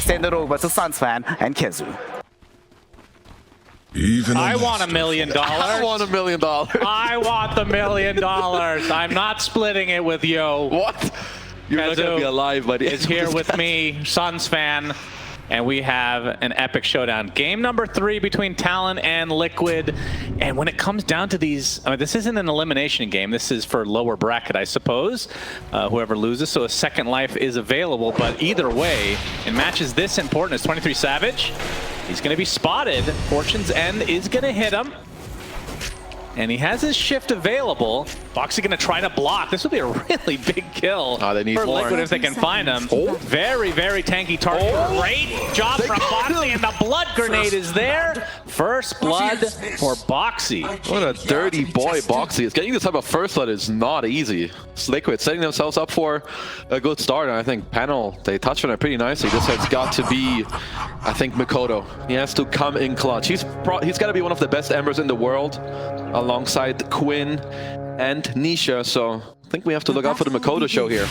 I send it over to Sunsfan and Kezu. I want $1 million. I want $1 million. I want the $1 million. I'm not splitting it with Yo. What? You're not gonna be alive, buddy. Is here with me, Suns fan, and we have an epic showdown. Game number 3 between Talon and Liquid. And when it comes down to these, I mean, this isn't an elimination game. This is for lower bracket, I suppose. Whoever loses, so a second life is available. But either way, in matches this important as 23 Savage, he's going to be spotted. Fortune's End is going to hit him. And he has his shift available. Boxy going to try to block. This would be a really big kill they need for more. Liquid if they can find him. Very, very tanky target. Great job from Boxy, and the blood grenade is there. First blood for Boxy. What a dirty boy Boxy is. Getting this type of first blood is not easy. It's Liquid setting themselves up for a good start, and I think panel, they touched on it pretty nicely. This has got to be, I think, Mikoto. He has to come in clutch. He's got to be one of the best Embers in the world, alongside Quinn and Nisha, so I think we have to look out for the Mikoto show here.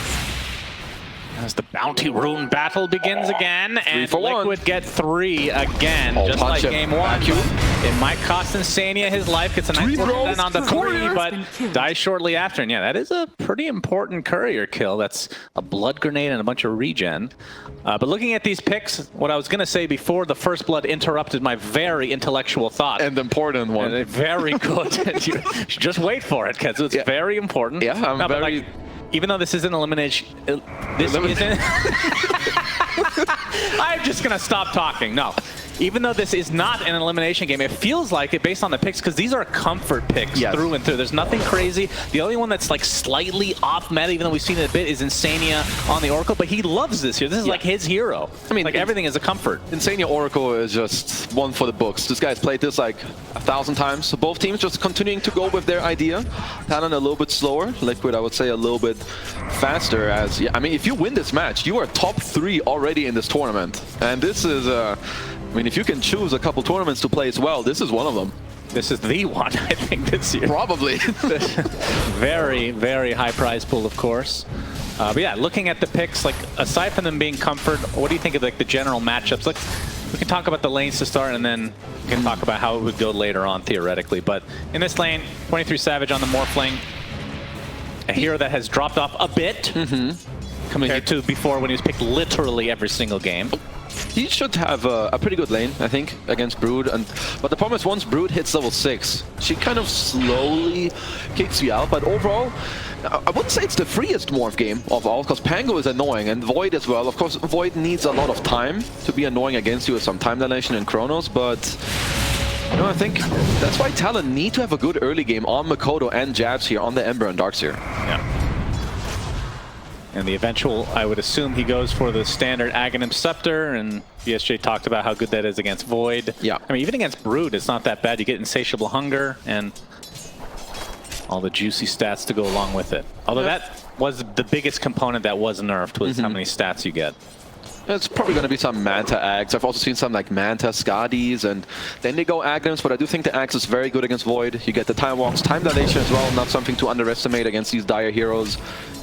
As the bounty rune battle begins again, and 3 for 1. Liquid get 3 again, just punch like him. game 1. It might cost Insania his life. Gets a nice then on the 3, but dies shortly after. And yeah, that is a pretty important courier kill. That's a blood grenade and a bunch of regen. But looking at these picks, what I was going to say before the first blood interrupted my very intellectual thought. And important one. And very good. You just wait for it, because it's very important. Yeah, I'm very... Even though this isn't elimination, this isn't... I'm just going to stop talking. No. Even though this is not an elimination game, it feels like it based on the picks, because these are comfort picks through and through. There's nothing crazy. The only one that's like slightly off meta, even though we've seen it a bit, is Insania on the Oracle, but he loves this here. This is like his hero. I mean, like everything is a comfort. Insania Oracle is just one for the books. This guy's played this like 1,000 times. So both teams just continuing to go with their idea. Talon a little bit slower. Liquid, I would say, a little bit faster. As I mean, if you win this match, you are top 3 already in this tournament. And this is I mean, if you can choose a couple tournaments to play as well, this is one of them. This is the one, I think, this year. Probably. Very, very high prize pool, of course. But yeah, looking at the picks, like aside from them being comfort, what do you think of like the general matchups? Like, we can talk about the lanes to start, and then we can talk about how it would go later on theoretically. But in this lane, 23 Savage on the Morphling, a hero that has dropped off a bit compared to before when he was picked literally every single game. He should have a pretty good lane, I think, against Brood. But the problem is, once Brood hits level 6, she kind of slowly kicks you out. But overall, I wouldn't say it's the freest morph game of all, because Pango is annoying, and Void as well. Of course, Void needs a lot of time to be annoying against you with some time dilation and Chronos, but... You know, I think that's why Talon need to have a good early game on Mikoto and Jabs here, on the Ember and Darkseer. Yeah. And the eventual, I would assume he goes for the standard Aghanim Scepter, and BSJ talked about how good that is against Void. Yeah. I mean, even against Brood, it's not that bad. You get Insatiable Hunger and all the juicy stats to go along with it. Although that was the biggest component that was nerfed, was how many stats you get. It's probably going to be some Manta Ags. I've also seen some like Manta Skadis, and then they go Aghanims, but I do think the Ags is very good against Void. You get the Time Walks, Time Dilation as well, not something to underestimate against these dire heroes.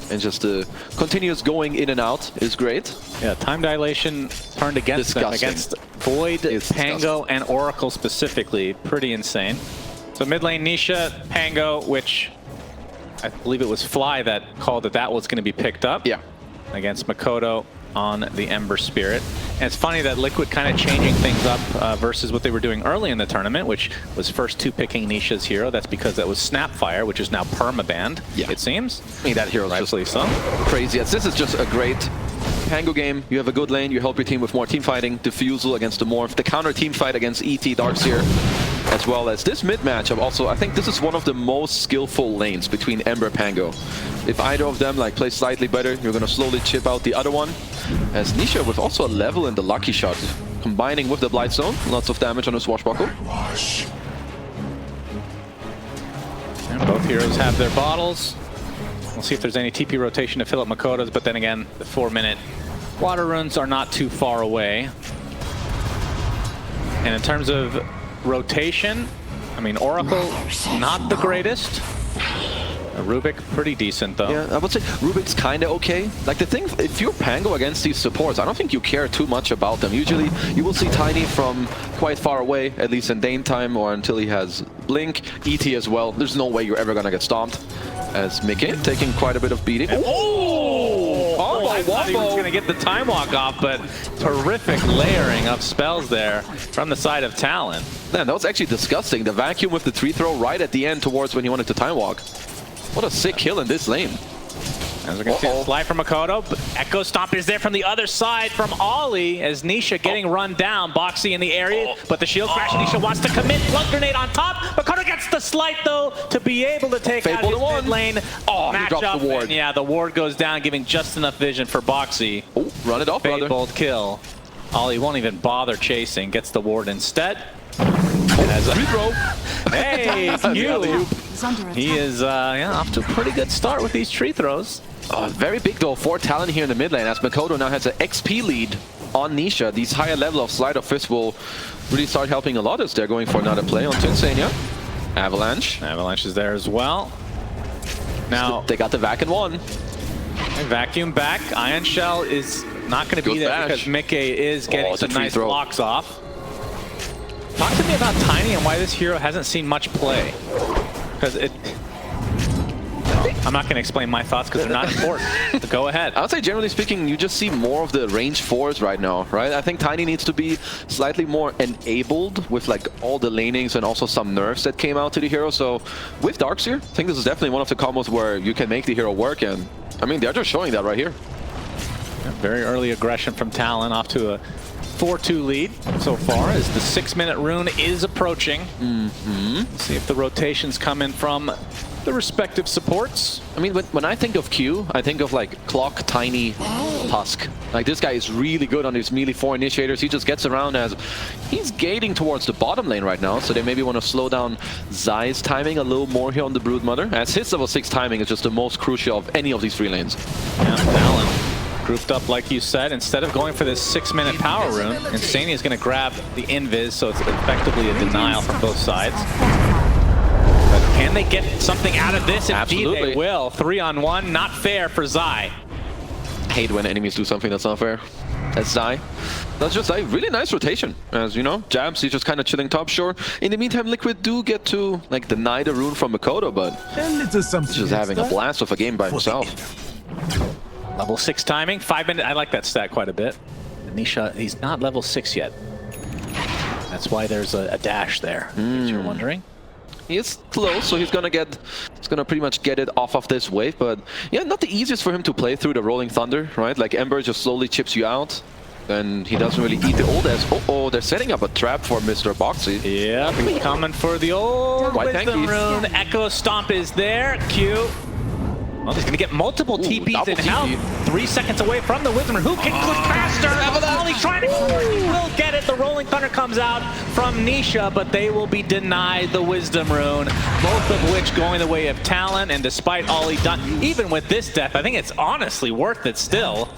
And just the continuous going in and out is great. Yeah, Time Dilation turned against them, against Void, Pango, and Oracle specifically. Pretty insane. So mid lane Nisha, Pango, which I believe it was Fly that called that was going to be picked up. Yeah. Against Mikoto on the Ember Spirit. And it's funny that Liquid kind of changing things up versus what they were doing early in the tournament, which was first 2 picking Nisha's hero. That's because that was Snapfire, which is now permabanned, it seems. I mean, that hero's rightfully just so. Crazy. This is just a great Pango game. You have a good lane, you help your team with more team fighting, Diffusal against the Morph, the counter team fight against ET Darkseer, as well as this mid matchup. Also, I think this is one of the most skillful lanes between Ember and Pango. If either of them like play slightly better, you're going to slowly chip out the other one. As Nisha with also a level in the Lucky Shot, combining with the Blight Zone, lots of damage on the Swashbuckle. And both heroes have their bottles. We'll see if there's any TP rotation to fill up Makoto's, but then again, the 4-minute water runes are not too far away. And in terms of rotation, I mean, Oracle, not the greatest. Rubik, pretty decent though. Yeah, I would say Rubik's kind of okay. Like the thing, if you're Pango against these supports, I don't think you care too much about them. Usually, you will see Tiny from quite far away, at least in Dane time, or until he has Blink, ET as well. There's no way you're ever gonna get stomped. As Mickey taking quite a bit of beating. I thought he was going to get the time walk off, but terrific layering of spells there from the side of Talon. Man, that was actually disgusting. The vacuum with the tree throw right at the end towards when he wanted to time walk. What a sick kill in this lane. As we're going to see a slide from Makoto, but Echo Stomp is there from the other side from Ollie as Nisha getting run down. Boxy in the area, but the shield crash. Nisha wants to commit. Flood grenade on top. Makoto gets the slight though to be able to take out his mid lane. He drops the ward. And yeah, the ward goes down, giving just enough vision for Boxy. Oh, run it off, brother. Bold kill. Ollie won't even bother chasing. Gets the ward instead. And as a free throw. Hey, he is off to a pretty good start with these tree throws. Very big though for Talon here in the mid lane, as Makoto now has an XP lead on Nisha. These higher level of Sleight of Fist will really start helping a lot as they're going for another play on Tinsania. Avalanche. Avalanche is there as well. Now they got the vac in one. Vacuum back. Iron Shell is not going to be there because Mickey is getting some nice blocks off. Talk to me about Tiny and why this hero hasn't seen much play. Because I'm not going to explain my thoughts because they're not important. Go ahead. I would say generally speaking, you just see more of the range 4s right now, right? I think Tiny needs to be slightly more enabled with like all the lanings and also some nerfs that came out to the hero. So with Darkseer, I think this is definitely one of the combos where you can make the hero work, and I mean, they're just showing that right here. Very early aggression from Talon, off to a 4-2 lead so far as the 6-minute rune is approaching. Let's see if the rotations come in from the respective supports. I mean, when I think of Q, I think of like Clock, Tiny, Tusk. Like this guy is really good on his melee 4 initiators. He just gets around as he's gating towards the bottom lane right now. So they maybe want to slow down Zai's timing a little more here on the Broodmother, as his level 6 timing is just the most crucial of any of these 3 lanes. Yeah, Talon grouped up like you said. Instead of going for this 6-minute power rune, Insania is going to grab the invis, so it's effectively a denial from both sides. But can they get something out of this? Absolutely. Indeed they will. 3-on-1, not fair for Zai. Hate when enemies do something that's not fair. That's Zai. That's just a really nice rotation. As you know, Jabs, he's just kind of chilling top shore. In the meantime, Liquid do get to like deny the rune from Makoto, but he's just having a blast of a game by himself. Level 6 timing, 5 minutes. I like that stat quite a bit. Nisha, he's not level 6 yet. That's why there's a dash there, if you're wondering. He is close, so he's gonna pretty much get it off of this wave, but yeah, not the easiest for him to play through the Rolling Thunder, right? Like Ember just slowly chips you out, and he doesn't really eat the old as. Oh, they're setting up a trap for Mr. Boxy. Yeah, coming for the old Wisdom Rune. Echo Stomp is there. Q. Well, he's going to get multiple TPs in health. 3 seconds away from the Wisdom Rune. Who can click faster? Ollie trying to go. He will get it. The Rolling Thunder comes out from Nisha, but they will be denied the Wisdom Rune. Both of which going the way of Talon, and despite Ollie done, even with this death, I think it's honestly worth it still.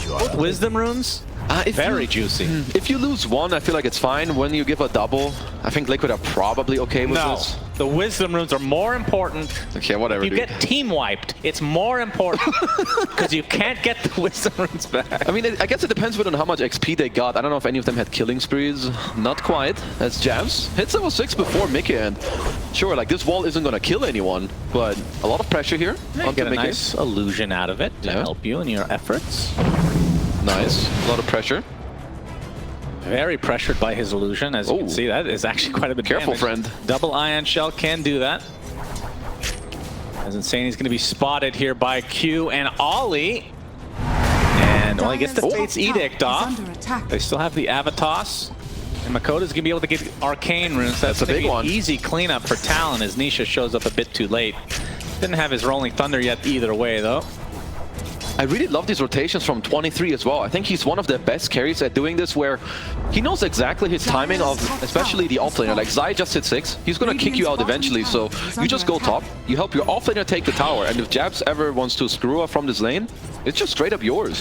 Both Wisdom Runes, very juicy. If you lose one, I feel like it's fine. When you give a double, I think Liquid are probably okay with this. The Wisdom Runes are more important. Okay, whatever, If you get team wiped, it's more important because you can't get the Wisdom Runes back. I mean, I guess it depends on how much XP they got. I don't know if any of them had killing sprees. Not quite. That's Jams. Hits level 6 before Mickey, and sure, like this wall isn't going to kill anyone, but a lot of pressure here. I'll get a nice illusion out of it to help you in your efforts. Nice. A lot of pressure. Very pressured by his illusion, as you can see. That is actually quite a bit Careful, damage. friend. Double Ion Shell can do that. As Insania's going to be spotted here by Q and Ollie. And well, he gets the Fate's Edict off. They still have the Avatos. And Makoto's going to be able to get Arcane Runes. That's a big one. Easy cleanup for Talon as Nisha shows up a bit too late. Didn't have his Rolling Thunder yet either way, though. I really love these rotations from 23 as well. I think he's one of the best carries at doing this, where he knows exactly his timing of especially the offlaner. Like Zai just hit 6, he's gonna kick you out eventually, so you just go top, you help your offlaner take the tower, and if Jabs ever wants to screw up from this lane, it's just straight up yours.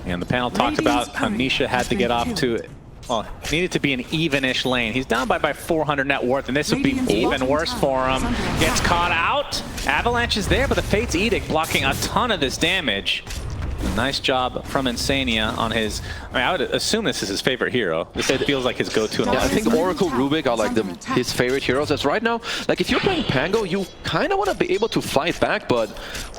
And the panel talked about how Nisha had to get off to well, needed to be an even-ish lane. He's down by 400 net worth, and this would be even worse for him. Gets caught out. Avalanche is there, but the Fate's Edict blocking a ton of this damage. Nice job from Insania on his... I mean, I would assume this is his favorite hero. This feels like his go-to. Yeah, I think Oracle, Rubik are like his favorite heroes. As right now, like if you're playing Pango, you kind of want to be able to fight back, but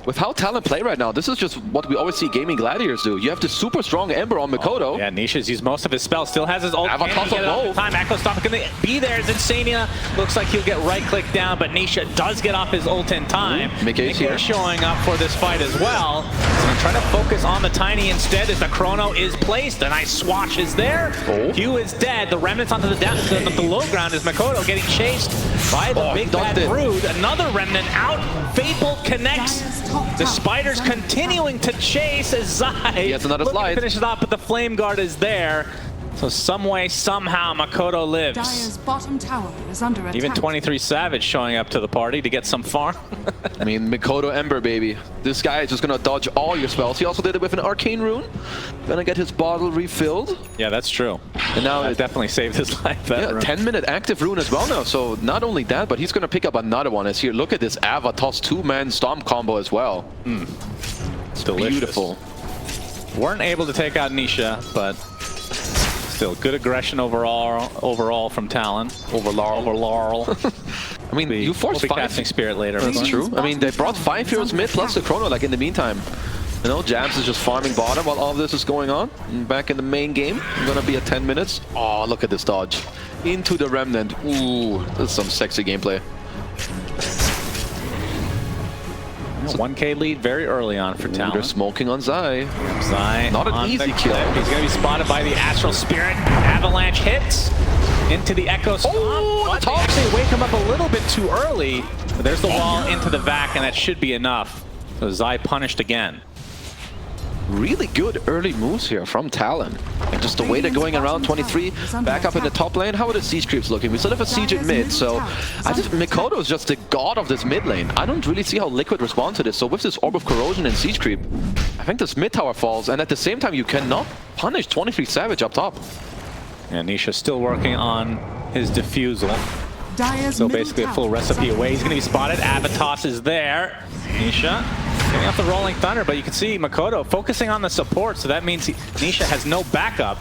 with how Talon play right now, this is just what we always see gaming gladiators do. You have the super strong Ember on Mikoto. Yeah, Nisha's used most of his spells. Still has his ult. Avatar's on both. Time Echo Stomp going to be there as Insania. Looks like he'll get right-click down, but Nisha does get off his ult in time. Mickey's here. Showing up for this fight as well. So trying to focus on the Tiny instead as the Chrono is placed. A nice swatch is there. Q is dead. The remnants onto the low ground is Mikoto getting chased by the big bad Brood. Another remnant out. Fable connects. The Spiders continuing to chase as Zai. He has another slide. Finishes off, but the Flame Guard is there. So some way, somehow, Mikoto lives. Dire's bottom tower is under attack. Even 23 Savage showing up to the party to get some farm. I mean, Mikoto Ember, baby. This guy is just gonna dodge all your spells. He also did it with an Arcane Rune. Gonna get his bottle refilled. Yeah, that's true. And now it definitely saved his life. Yeah, 10-minute active rune as well now. So not only that, but he's gonna pick up another one. As here, look at this Avatos 2-man Stomp combo as well. It's delicious. Beautiful. Weren't able to take out Nisha, but still good aggression overall from Talon. Over Laurel. I mean, you forced we'll be 5 casting Spirit later. That's true. I mean, they brought 5 heroes mid plus the Chrono, like in the meantime. You know, Jabs is just farming bottom while all of this is going on. And back in the main game, gonna be at 10 minutes. Oh, look at this dodge. Into the Remnant. Ooh, this is some sexy gameplay. 1K lead very early on for Talon. They're smoking on Zai. Zai not an easy kill. He's going to be spotted by the Astral Spirit. Avalanche hits into the Echo Stomp. Oh, but they actually wake him up a little bit too early. But there's the wall into the vac, and that should be enough. So Zai punished again. Really good early moves here from Talon. And just the way they're going around 23, back up in the top lane. How are the siege creeps looking? We still have a siege in mid, so Mikoto is just the god of this mid lane. I don't really see how Liquid respond to this. So with this Orb of Corrosion and siege creep, I think this mid tower falls, and at the same time you cannot punish 23 Savage up top. And Nisha still working on his diffusal. So basically a full recipe away. He's going to be spotted. Avatos is there. Nisha getting off the Rolling Thunder, but you can see Mikoto focusing on the support, so that means Nisha has no backup.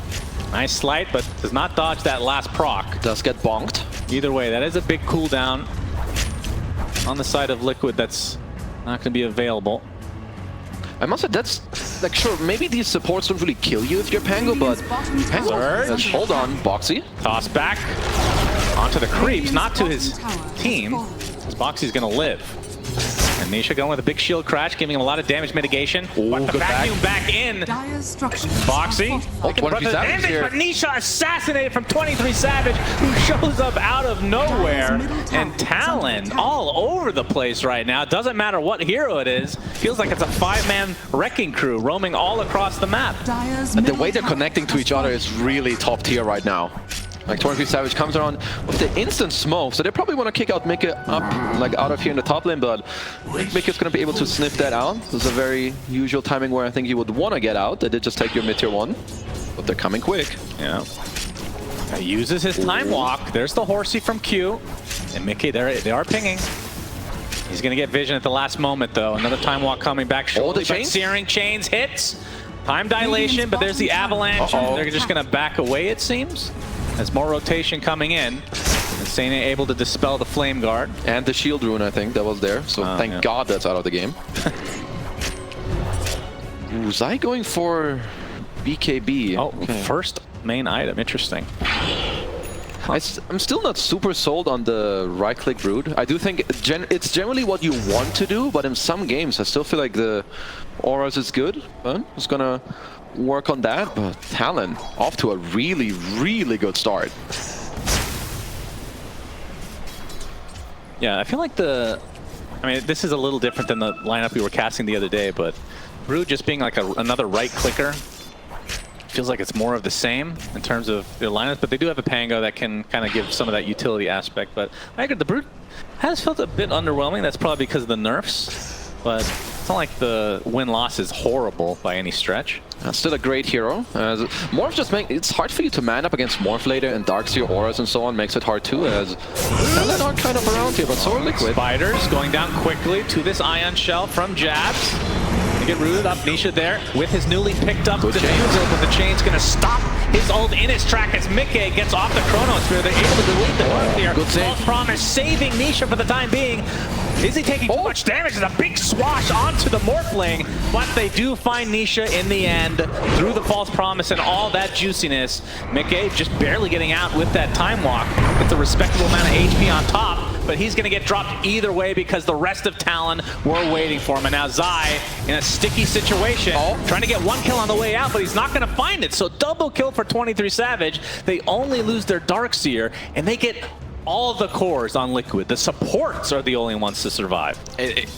Nice slight, but does not dodge that last proc. Does get bonked. Either way, that is a big cooldown on the side of Liquid that's not going to be available. I must say, that's, like, sure, maybe these supports don't really kill you if you're Pango, but Pango, hold on, Boxy. Toss back onto the creeps, not to his team, because Boxy's going to live. And Nisha going with a big shield crash, giving him a lot of damage mitigation. But the vacuum back in. Boxy. But Nisha assassinated from 23 Savage, who shows up out of nowhere. And Talon all over the place right now. Doesn't matter what hero it is. Feels like it's a 5-man wrecking crew roaming all across the map. And the way they're connecting to each other is really top tier right now. Like 23 Savage comes around with the instant smoke, so they probably want to kick out Mika up, like out of here in the top lane, but I think Mika's going to be able to sniff that out. This is a very usual timing where I think you would want to get out. They did just take your mid tier 1, but they're coming quick. Yeah. He uses his time walk. There's the horsey from Q. And Mickey, they are pinging. He's going to get vision at the last moment, though. Another time walk coming back. Oh, the chains? Searing chains hits. Time dilation, but there's the avalanche. They're just going to back away, it seems. There's more rotation coming in. Insania able to dispel the Flame Guard. And the Shield Rune, I think, that was there. So thank God that's out of the game. Ooh, Zai going for BKB. Oh, okay. First main item. Interesting. I'm still not super sold on the right-click Brood. I do think it's generally what you want to do, but in some games I still feel like the auras is good. But it's gonna work on that. But Talon off to a really, really good start. Yeah, I feel like I mean, this is a little different than the lineup we were casting the other day, but Brood just being like another right-clicker feels like it's more of the same in terms of their lineups, but they do have a Pango that can kind of give some of that utility aspect. But I agree, the Brood has felt a bit underwhelming. That's probably because of the nerfs, but It's not like the win-loss is horrible by any stretch. Still a great hero. Morph just it's hard for you to man up against Morph later, and Darkseer auras and so on makes it hard too, as Talon are kind of around here, but so are Liquid. Spiders going down quickly to this Ion Shell from Jabs. They get rooted up. Nisha there with his newly picked up defusal, but the chain's going to stop his ult in his track as Mickey gets off the Chronosphere. They're able to delete the Morph here. Good save. False Promise saving Nisha for the time being. Is he taking too much damage? There's a big swash onto the Morphling, but they do find Nisha in the end through the False Promise and all that juiciness. Mickey just barely getting out with that Time Walk. It's a respectable amount of HP on top, but he's going to get dropped either way because the rest of Talon were waiting for him. And now Zai in a sticky situation, trying to get one kill on the way out, but he's not going to find it. So double kill for 23 Savage. They only lose their Darkseer, and they get all the cores on Liquid. The supports are the only ones to survive.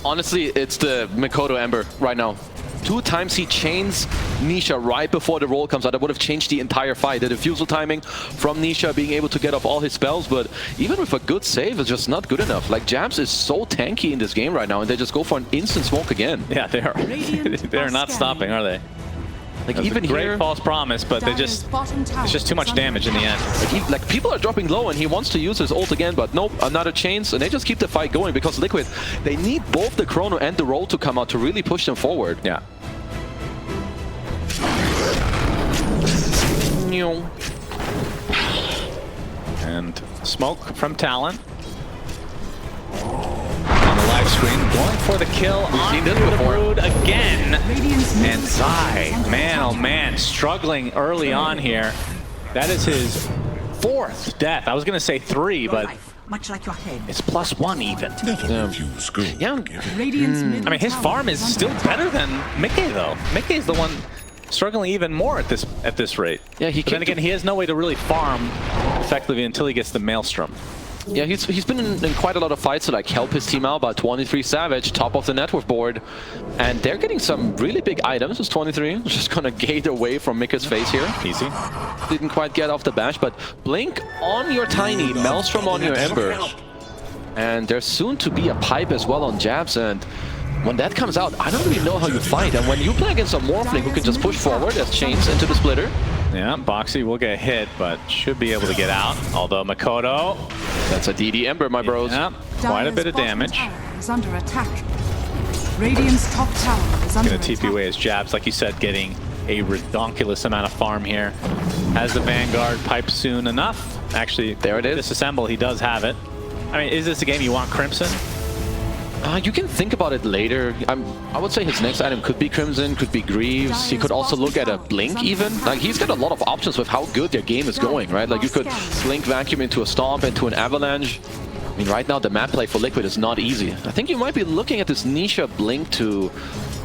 Honestly, it's the Mikoto Ember right now. 2 times he chains Nisha right before the roll comes out. That would have changed the entire fight. The defusal timing from Nisha being able to get off all his spells, but even with a good save, it's just not good enough. Like, Jabs is so tanky in this game right now, and they just go for an instant smoke again. Yeah, they are. They're not stopping, are they? Like, That's even a great here, False Promise, but it's just too much damage in the end. like people are dropping low, and he wants to use his ult again, but nope, another chains, and they just keep the fight going because Liquid, they need both the Chrono and the roll to come out to really push them forward. Yeah. And smoke from Talon. On the live screen, going for the kill on the Brood again. And Zai, man oh man, struggling early on here. That is his 4th death. I was going to say 3, but much like your head. it's +1 even. Yeah. I mean, his farm is still better than Mickey though. Mickey is the one struggling even more at this rate. Yeah, but then again, he has no way to really farm effectively until he gets the Maelstrom. Yeah, he's been in quite a lot of fights to like help his team out, but 23 Savage, top of the network board, and they're getting some really big items. It's 23, just gonna gate away from Mika's face here. Easy. Didn't quite get off the bash, but Blink on your Tiny, Maelstrom on your Ember. And there's soon to be a pipe as well on Jabs, and when that comes out, I don't really know how you fight. And when you play against a Morphling who can just push forward as chains into the splitter. Yeah, Boxy will get hit, but should be able to get out. Although Mikoto, that's a DD Ember, my bros. Yeah, quite a bit of damage. Is under attack. Radiant's top tower is under Gonna TP away his Jabs, like you said, getting a redonkulous amount of farm here. Has the Vanguard pipe soon enough? Actually, there it is. Disassemble, he does have it. I mean, is this a game you want Crimson? You can think about it later. I would say his next item could be Crimson, could be Greaves. He could also look at a Blink even. Like, he's got a lot of options with how good their game is going, right? Like, you could Blink Vacuum into a Stomp, into an Avalanche. I mean, right now the map play for Liquid is not easy. I think you might be looking at this Nisha Blink to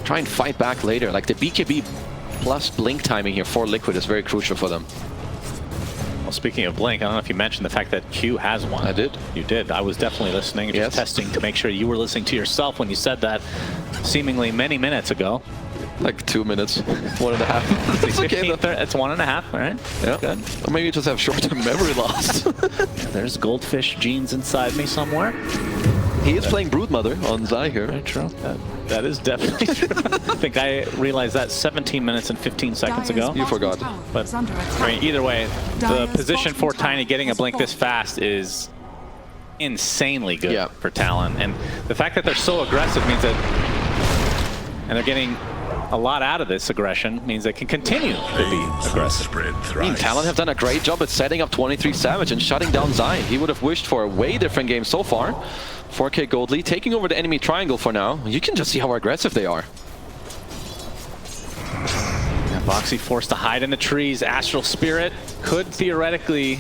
try and fight back later. Like, the BKB plus Blink timing here for Liquid is very crucial for them. Well, speaking of Blink, I don't know if you mentioned the fact that Q has one. I did. You did. I was definitely listening, just testing to make sure you were listening to yourself when you said that seemingly many minutes ago. Like 2 minutes, 1.5. It's okay. It's 1.5, all right? Yeah. Good. Or maybe you just have short-term memory loss. There's goldfish genes inside me somewhere. He is playing Broodmother on Zai here. Very true. That is definitely true. I think I realized that 17 minutes and 15 seconds ago. You forgot. But I mean, either way, the position for Tiny getting a Blink this fast is insanely good for Talon. And the fact that they're so aggressive means that, and they're getting a lot out of this aggression, means they can continue to be aggressive. I mean, Talon have done a great job at setting up 23 Savage and shutting down Zai. He would have wished for a way different game so far. 4K gold lead, taking over the enemy triangle for now. You can just see how aggressive they are. Yeah, Boxy forced to hide in the trees. Astral Spirit could theoretically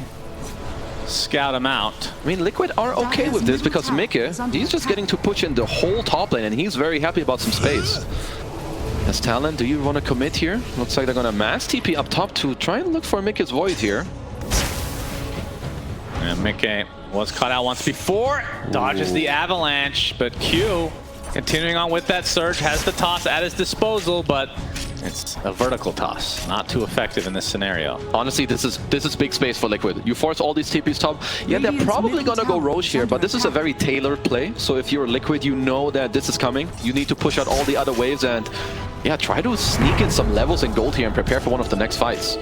scout him out. I mean, Liquid are okay with this because Mika, he's just getting to push in the whole top lane, and he's very happy about some space. As Talon, do you want to commit here? Looks like they're going to mass TP up top to try and look for Mika's Void here. And Mika was caught out once before. Dodges the Avalanche, but Q continuing on with that surge, has the toss at his disposal, but it's a vertical toss. Not too effective in this scenario. Honestly, this is big space for Liquid. You force all these TPs top. Yeah, they're probably gonna go Roche here, but this is a very tailored play. So if you're Liquid, you know that this is coming. You need to push out all the other waves and yeah, try to sneak in some levels in gold here and prepare for one of the next fights.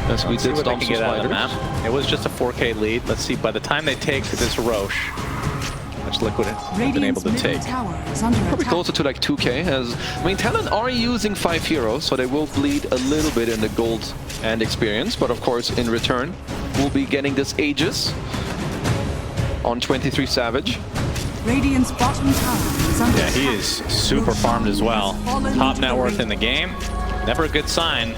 As we did stomp some spiders. It was just a 4K lead. Let's see, by the time they take this Roche, which Liquid have been able to take. Probably closer to like 2K, as I mean, Talon are using 5 heroes, so they will bleed a little bit in the gold and experience, but of course, in return, we'll be getting this Aegis on 23 Savage. Radiant's bottom tower is under Yeah, he is super farmed as well. Top net worth in the game. Never a good sign.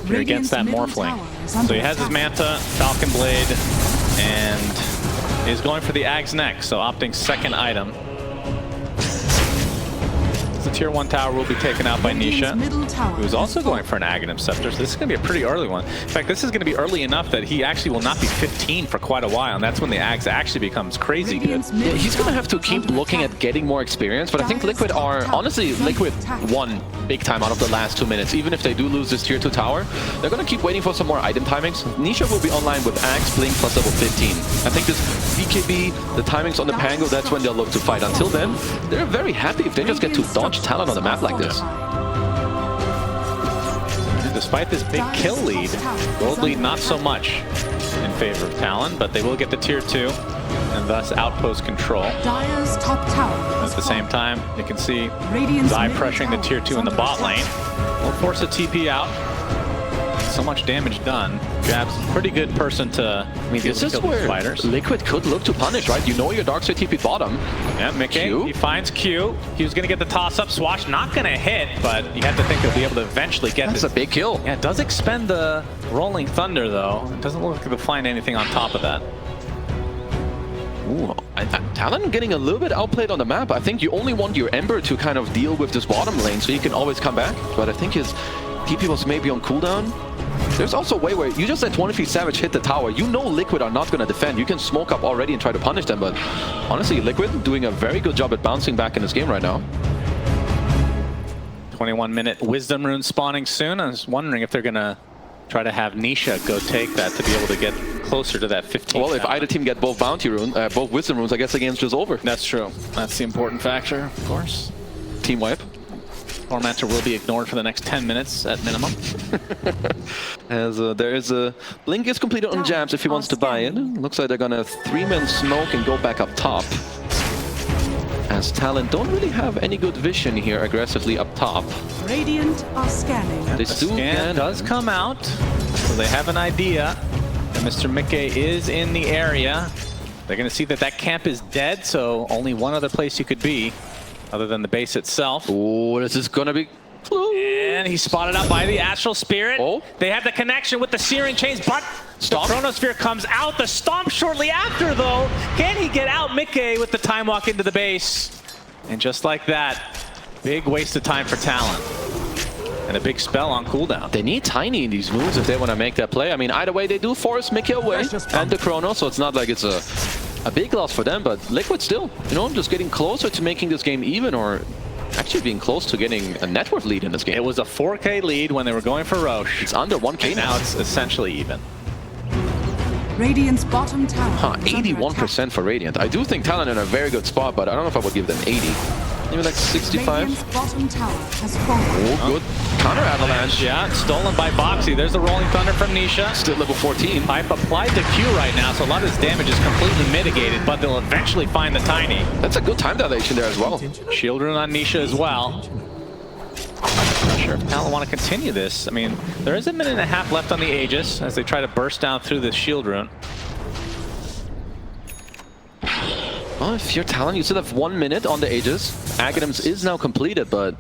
Here against that Morphling. So he has his Manta, Falcon Blade, and is going for the Ag's next, so opting second item. The tier 1 tower will be taken out by Nisha, who is also going for an Aghanim Scepter, so this is going to be a pretty early one. In fact, this is going to be early enough that he actually will not be 15 for quite a while, and that's when the Ags actually becomes crazy good. Yeah, he's going to have to keep looking at getting more experience, but I think Liquid are, honestly, Liquid won big time out of the last 2 minutes. Even if they do lose this tier 2 tower, they're going to keep waiting for some more item timings. Nisha will be online with Axe, Blink, plus level 15. I think this BKB, the timings on the Pango, that's when they'll look to fight. Until then, they're very happy if they just get to dodge Talon on a map like this. And despite this big kill lead, gold lead not so much in favor of Talon, but they will get the tier 2 and thus outpost control. Dire's top tower. At the same time, you can see Zai pressuring the tier 2 in the bot lane. Will force a TP out. So much damage done. Jab's a pretty good person to this is where fighters. Liquid could look to punish, right? You know your Darkseid TP bottom. Yeah, Mickey, he finds Q. He was going to get the toss-up. Swash not going to hit, but you have to think he'll be able to eventually get this. That's a big kill. Yeah, it does expend the Rolling Thunder, though. It doesn't look like they'll find anything on top of that. Ooh, Talon getting a little bit outplayed on the map. I think you only want your Ember to kind of deal with this bottom lane so he can always come back. But I think his TP was maybe on cooldown. There's also a way where you just let 23 Savage hit the tower. You know Liquid are not going to defend. You can smoke up already and try to punish them. But honestly, Liquid doing a very good job at bouncing back in this game right now. 21-minute Wisdom Rune spawning soon. I was wondering if they're going to try to have Nisha go take that to be able to get closer to that 15. Well, if either team get both bounty rune, both Wisdom Runes, I guess the game's just over. That's true. That's the important factor, of course. Team wipe. Tormentor will be ignored for the next 10 minutes at minimum. As there is a Blink is completed on Jabs if he wants to buy it. Looks like they're gonna 3-man smoke and go back up top. As Talon don't really have any good vision here aggressively up top. Radiant are scanning. The scan does come out, so they have an idea that Mr. Mickey is in the area. They're gonna see that that camp is dead, so only one other place you could be other than the base itself. Oh, this is gonna be... And he's spotted out by the Astral Spirit. Oh. They have the connection with the Searing Chains, but Stomp. The Chronosphere comes out. The Stomp shortly after, though. Can he get out Mickey with the Time Walk into the base? And just like that, big waste of time for Talon. And a big spell on cooldown. They need Tiny in these moves if they want to make that play. I mean, either way, they do force Mickey away and the Chrono, so it's not like it's a big loss for them, but Liquid still, you know, just getting closer to making this game even, or actually being close to getting a net worth lead in this game. It was a 4K lead when they were going for Roche. It's under 1K now. Now it's essentially even. Radiant's bottom tower. 81% for Radiant. I do think Talon in a very good spot, but I don't know if I would give them 80. Maybe like 65. Radiant's bottom tower has fallen. Oh, good. Counter avalanche. Yeah, stolen by Boxy. There's the Rolling Thunder from Nisha. Still level 14. Pipe applied the Q right now, so a lot of his damage is completely mitigated, but they'll eventually find the Tiny. That's a good time dilation there as well. Shield Rune on Nisha as well. Not sure if Talon want to continue this. I mean, there is a minute and a half left on the Aegis as they try to burst down through the Shield Rune. Well, if you're Talon, you still have 1 minute on the Aegis. Aghanims is now completed, but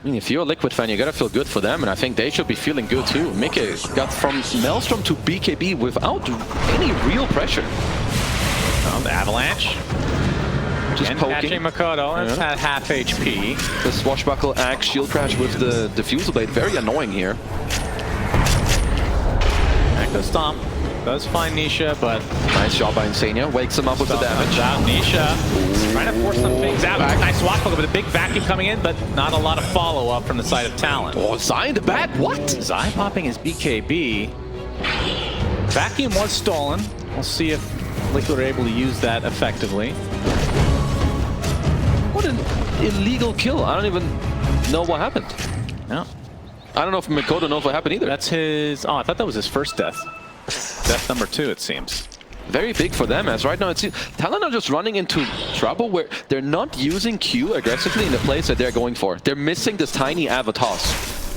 I mean, if you're a Liquid fan, you gotta feel good for them, and I think they should be feeling good too. Mickey got from Maelstrom to BKB without any real pressure. The Avalanche. Just poking. Catching Makoto, that's at half HP. The Swashbuckle Axe Shield Crash with the Diffusal Blade, very annoying here. Echo Stomp. Does find Nisha, but Nice job by Insania. Wakes him up with the damage. out Nisha. Trying to force some things out. Nice swap, but a big vacuum coming in, but not a lot of follow-up from the side of Talon. Oh, Zai in the back. What? Zai popping his BKB. Vacuum was stolen. We'll see if Liquid are able to use that effectively. What an illegal kill. I don't even know what happened. No. I don't know if Mikoto knows what happened either. That's his... Oh, I thought that was his first death. Death number 2, it seems. Very big for them, as right now it seems Talon are just running into trouble where they're not using Q aggressively in the place that they're going for. They're missing this tiny avatars.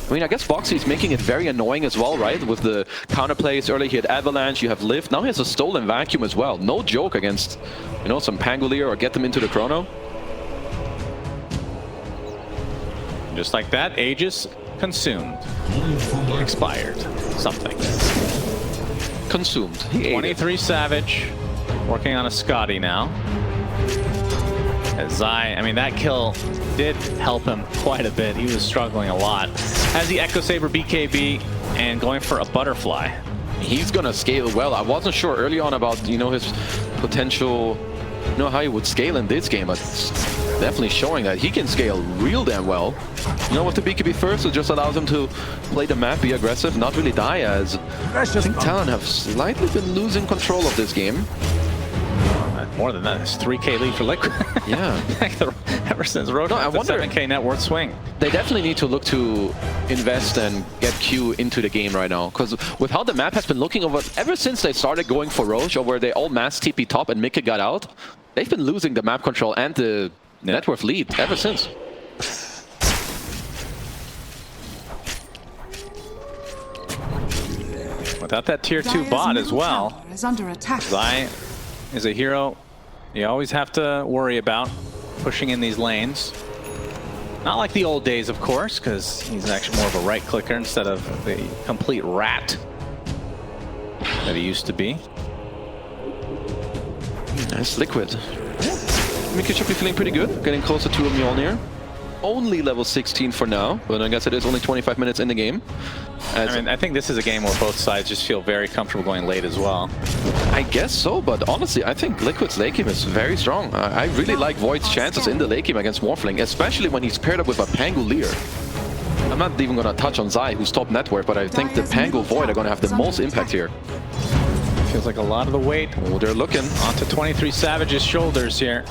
I mean, I guess Foxy is making it very annoying as well, right? With the counterplays earlier, he had Avalanche, you have Lift. Now he has a stolen vacuum as well. No joke against, you know, some Pangolier or get them into the chrono. Just like that, Aegis consumed. Expired. Something. Consumed. He 23 Savage. Working on a Scotty now. As Zai, I mean, that kill did help him quite a bit. He was struggling a lot. Has the Echo Saber BKB and going for a butterfly. He's gonna scale well. I wasn't sure early on about, you know, his potential, you know, how he would scale in this game, but it's definitely showing that he can scale real damn well. You know, with the BKB first, it just allows him to play the map, be aggressive, not really die, as I think Talon have slightly been losing control of this game. More than that, it's 3K lead for Liquid. Yeah. Ever since Road I wonder, 7K net worth swing. They definitely need to look to invest and get Q into the game right now. Because with how the map has been looking over, ever since they started going for Roche, or where they all mass TP top and Mika got out, they've been losing the map control and the net worth lead ever since. Without that tier 2 bot as well, Is under attack. Zai is a hero you always have to worry about pushing in these lanes. Not like the old days, of course, because he's actually more of a right clicker instead of the complete rat that he used to be. Nice Liquid. Mika should be feeling pretty good, getting closer to a Mjolnir. Only level 16 for now, but I guess it is only 25 minutes in the game. I mean, I think this is a game where both sides just feel very comfortable going late as well. I guess so, but honestly, I think Liquid's late game is very strong. I really like Void's chances in the late game against Morphling, especially when he's paired up with a Pangolier. I'm not even going to touch on Zai, who's top net worth, but I think the Pango Void are going to have the most impact here. Feels like a lot of the weight. Oh, they're looking. Onto 23 Savage's shoulders here.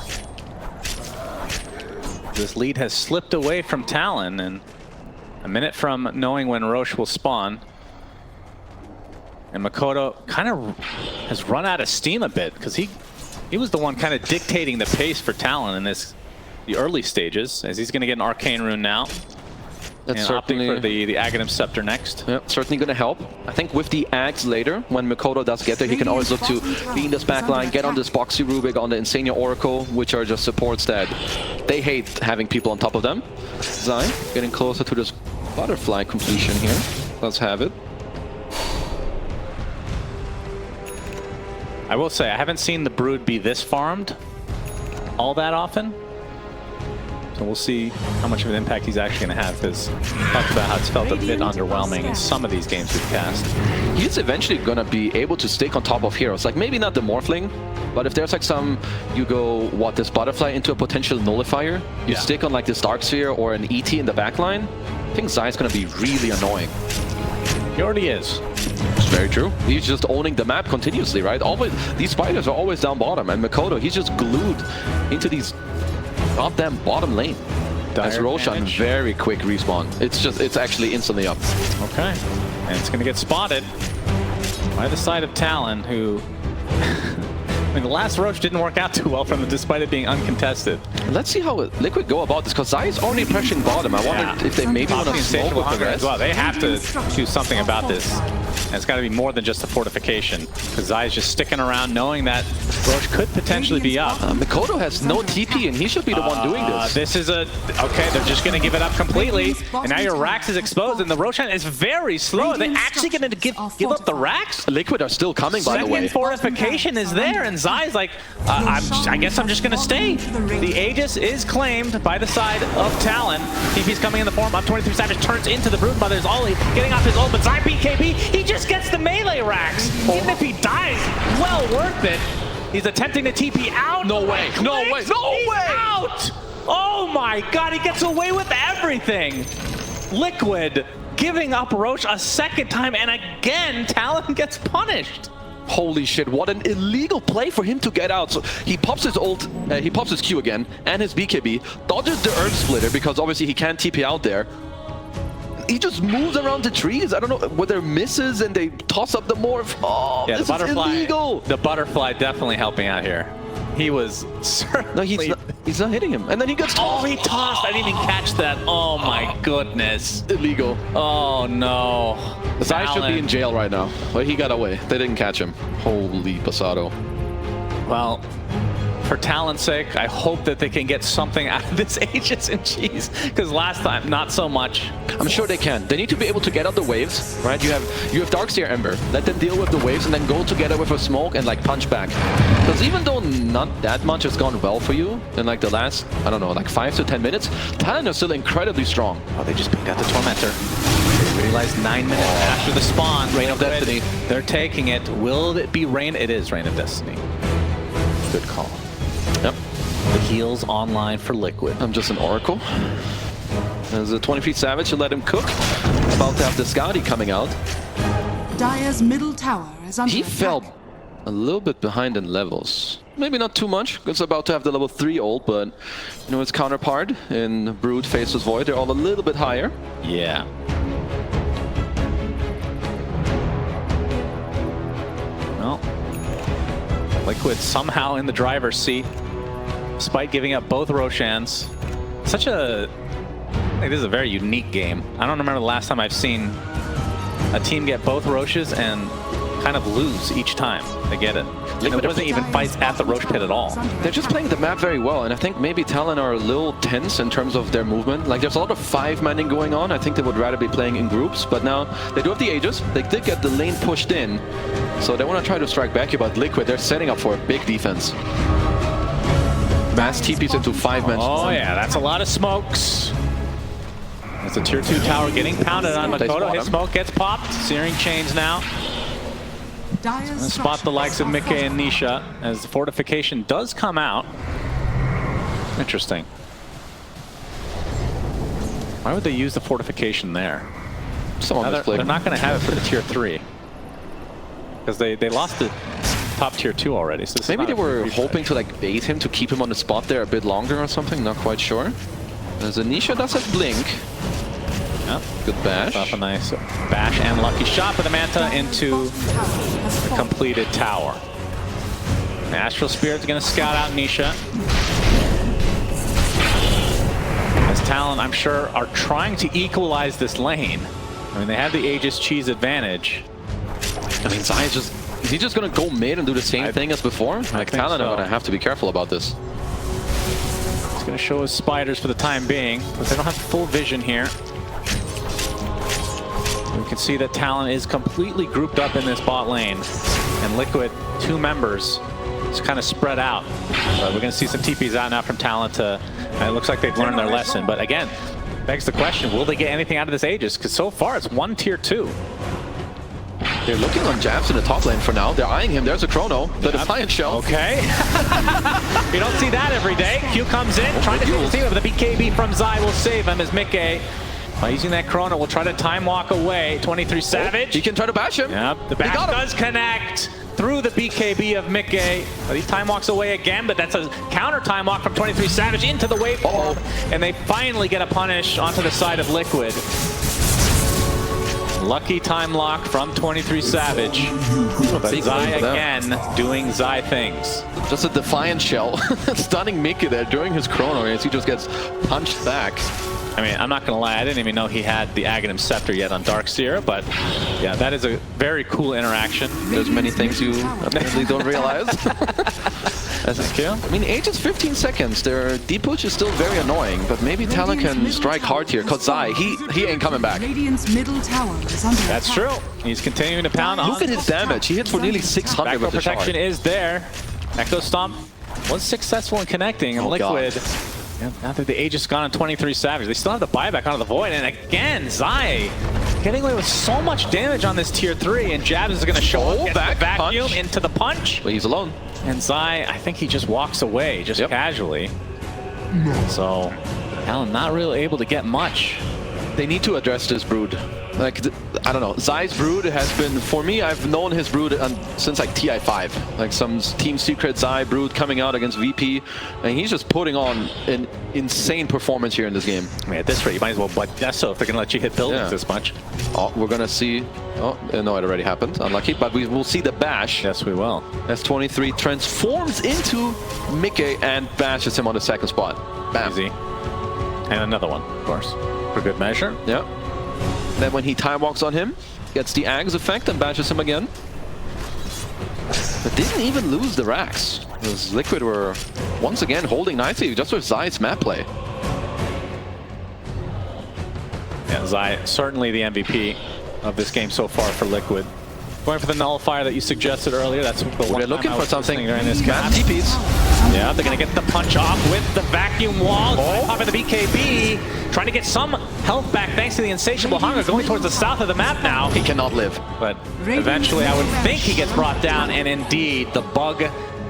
This lead has slipped away from Talon, and a minute from knowing when Roche will spawn. And Mikoto kind of has run out of steam a bit, because he was the one kind of dictating the pace for Talon in the early stages, as he's going to get an Arcane Rune now. That's and certainly opting for the Aghanim Scepter next. Yeah, certainly going to help. I think with the Ags later, when Mikoto does get there, he can always look to be in this backline, get on this Boxy Rubik, on the Insania Oracle, which are just supports that they hate having people on top of them. Zai getting closer to this butterfly completion here. Let's have it. I will say, I haven't seen the Brood be this farmed all that often. So we'll see how much of an impact he's actually going to have, because we talked about how it's felt a bit underwhelming in some of these games we've cast. He's eventually going to be able to stick on top of heroes. Like, maybe not the Morphling, but if there's like some, you go, what, this Butterfly into a potential nullifier, you stick on like this Dark Sphere or an ET in the backline, I think Zai's going to be really annoying. He already is. It's very true. He's just owning the map continuously, right? Always, these spiders are always down bottom, and Mikoto, he's just glued into these goddamn bottom lane. As Roshan, very quick respawn. It's actually instantly up. Okay, and it's going to get spotted by the side of Talon, who I mean, the last Roche didn't work out too well from them, despite it being uncontested. Let's see how Liquid go about this, because Zai is already pressuring bottom. I wonder if they maybe want to smoke with the rest. Well, they have to do something about this. And it's got to be more than just a fortification, because Zai is just sticking around knowing that Roche could potentially be up. Mikoto has no TP, and he should be the one doing this. This is okay, they're just going to give it up completely. And now your Rax is exposed, and the Roshan is very slow. Are they actually going to give up the Rax? Liquid are still coming, by the way. Second fortification is there, and Zai's like, I guess I'm just going to stay. The Aegis is claimed by the side of Talon. TP's coming in the form of 23 Savage, turns into the Broodmother. Is Ollie getting off his ult, but Zai BKB, he just gets the melee racks. Even if he dies, well worth it. He's attempting to TP out. No way, no way, no way! Out! Oh my god, he gets away with everything. Liquid giving up Roche a second time, and again, Talon gets punished. Holy shit, what an illegal play for him to get out. So he pops his ult, he pops his Q again, and his BKB, dodges the Earth Splitter because obviously he can't TP out there. He just moves around the trees. I don't know whether misses and they toss up the morph. Oh, yeah, this the butterfly, is illegal. The butterfly definitely helping out here. He was certainly... No, he's not hitting him. And then he gets tossed. Oh, he tossed. I didn't even catch that. Oh my goodness. Illegal. Oh no. Zai should be in jail right now. But he got away. They didn't catch him. Holy pasado. Well, for Talon's sake, I hope that they can get something out of this Aegis and Cheese, because last time, not so much. I'm sure they can. They need to be able to get out the waves, right? You have Darkseer Ember. Let them deal with the waves and then go together with a smoke and like punch back. Because even though not that much has gone well for you in like the last, I don't know, like 5 to 10 minutes, Talon is still incredibly strong. Oh, they just picked out the Tormentor. They realized 9 minutes after the spawn. Reign of Destiny. They're taking it. Will it be Reign? It is Reign of Destiny. Good call. Yep. The heals online for Liquid. I'm just an Oracle. There's a 20 feet Savage to let him cook. About to have the Skadi coming out. Dire's middle tower is under He attack. fell a little bit behind in levels. Maybe not too much. It's about to have the level 3 ult, but you know his counterpart in Brood faces Void. They're all a little bit higher. Yeah. Well, Liquid somehow in the driver's seat, despite giving up both Roshans. Such a... I think this is a very unique game. I don't remember the last time I've seen a team get both Roches and kind of lose each time they get it. And it wasn't even fights at the Roche pit at all. They're just playing the map very well, and I think maybe Talon are a little tense in terms of their movement. Like, there's a lot of 5-manning going on. I think they would rather be playing in groups, but now they do have the Aegis. They did get the lane pushed in, so they want to try to strike back here, but Liquid, they're setting up for a big defense. Mass TPs into 5-man. Oh yeah, that's a lot of smokes. That's a tier 2 tower getting pounded on Makoto. His smoke gets popped. Searing Chains now. Dire's Spot the likes of Mickey and Nisha as the fortification does come out. Interesting. Why would they use the fortification there? They're not going to have it for the tier 3. Because they lost the top tier 2 already. So maybe they were hoping to like bait him to keep him on the spot there a bit longer or something. Not quite sure. As Nisha does have Blink. Yep. Good bash. Off a nice bash and lucky shot with the Manta into the completed tower. Astral Spirit's going to scout out Nisha. As Talon, I'm sure, are trying to equalize this lane. I mean, they have the Aegis Cheese advantage. I mean, Zai is he just going to go mid and do the same thing as before? Like, Talon are going to have to be careful about this. He's going to show his spiders for the time being, but they don't have full vision here. We can see that Talon is completely grouped up in this bot lane, and Liquid, 2 members, is kind of spread out. But we're going to see some TPs out now from Talon to, and it looks like they've learned their lesson. But again, begs the question, will they get anything out of this Aegis? Because so far it's 1 tier 2. They're looking on Jabs in the top lane for now. They're eyeing him. There's a Chrono. The Defiant Shell. Okay. You don't see that every day. Q comes in, trying to see if the BKB from Zai will save him as Mickey, by using that Chrono, will try to time walk away. 23 Savage. He can try to bash him. Yep, the bash does connect through the BKB of Mickey. But he time walks away again, but that's a counter time walk from 23 Savage into the wave form. And they finally get a punish onto the side of Liquid. Lucky time lock from 23 Savage. But Zai again doing Zai things. Just a Defiant Shell. Stunning Mickey there during his Chrono as he just gets punched back. I mean, I'm not going to lie, I didn't even know he had the Aghanim Scepter yet on Darkseer, but yeah, that is a very cool interaction. There's many things you apparently don't realize. Thank you. I mean, Aegis 15 seconds. Their deep push is still very annoying, but maybe Talon can strike hard here, because Zai, he ain't coming back. Radiant's middle tower is under That's attack. true. He's continuing to pound on. Look at his damage. He hits for nearly 600 Backdoor with the protection shard. is there. Echo Stomp was successful in connecting, and Liquid, now that the Aegis gone on 23 Savage, they still have the buyback onto the Void, and again, zai getting away with so much damage on this tier 3, and Jabs is going to show up, back the vacuum punch. into the punch. But he's alone. And zai, I think he just walks away, just casually. So, Talon not really able to get much. They need to address this Brood. Like, I don't know, Zai's Brood has been, for me, I've known his Brood since like TI5. Like some Team Secret Zai Brood coming out against VP, and he's just putting on an insane performance here in this game. I mean, at this rate, you might as well butt Deso if they're going to let you hit buildings this much. Oh, we're going to see, oh, no, it already happened, unlucky, but we will see the bash. Yes, we will. S23 transforms into Mickey and bashes him on the second spot. Bam. Easy. And another one, of course, for good measure. Yeah. Then when he time walks on him, gets the Ags effect and bashes him again. But didn't even lose the racks. Because Liquid were once again holding nicely just with Zai's map play. Yeah, zai certainly the MVP of this game so far for Liquid. Going for the nullifier that you suggested earlier. That's the one We're looking for something during this Matt cap. TPs. Yeah, they're going to get the punch off with the vacuum wall. Off of the BKB, trying to get some health back thanks to the insatiable hunger, going towards the south of the map now. He cannot live. But eventually I would think he gets brought down, and indeed the bug,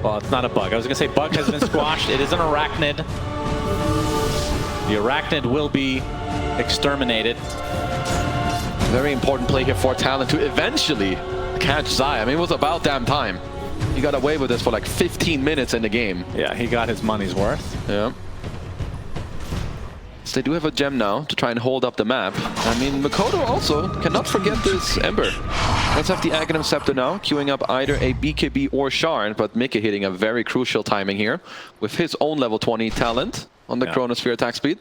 well, it's not a bug. I was going to say bug has been squashed. It is an arachnid. The arachnid will be exterminated. Very important play here for Talon to eventually catch Zai. I mean, it was about damn time. He got away with this for like 15 minutes in the game. Yeah, he got his money's worth. Yeah. So they do have a gem now to try and hold up the map. I mean, Makoto also cannot forget this Ember. Let's have the Aghanim Scepter now, queuing up either a BKB or Shard, but Mickey hitting a very crucial timing here with his own level 20 talent on the Chronosphere attack speed.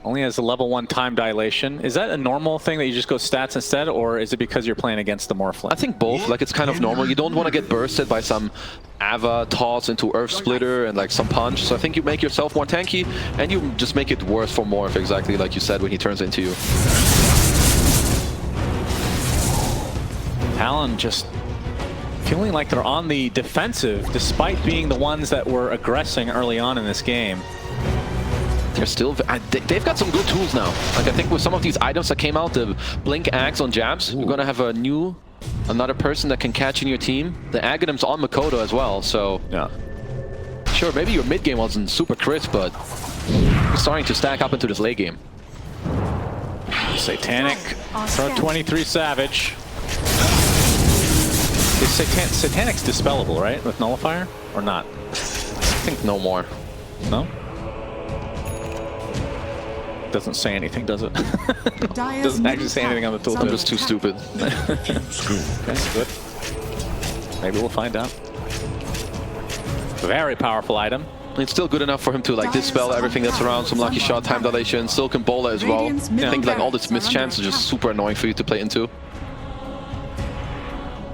Only has a level 1 time dilation. Is that a normal thing that you just go stats instead, or is it because you're playing against the Morphling? I think both. Like, it's kind of normal. You don't want to get bursted by some Ava toss into Earth Splitter and like some punch. So I think you make yourself more tanky, and you just make it worse for Morph, exactly like you said when he turns into you. Talon just feeling like they're on the defensive, despite being the ones that were aggressing early on in this game. They're still, they've got some good tools now. Like, I think with some of these items that came out, the Blink Axe on Jabs, you're gonna have another person that can catch in your team. The Aghanim's on Makoto as well, so yeah. Sure, maybe your mid game wasn't super crisp, but you're starting to stack up into this late game. Satanic, throw 23 Savage. Is Satanic's dispellable, right, with Nullifier, or not? I think no more. No? Doesn't say anything, does it? Doesn't actually say anything on the tooltip. I'm just too stupid. Okay, good. Maybe we'll find out. Very powerful item. It's still good enough for him to like dispel everything that's around, some lucky shot, time dilation, Silken Bola as well. I think like all this mischance is just super annoying for you to play into.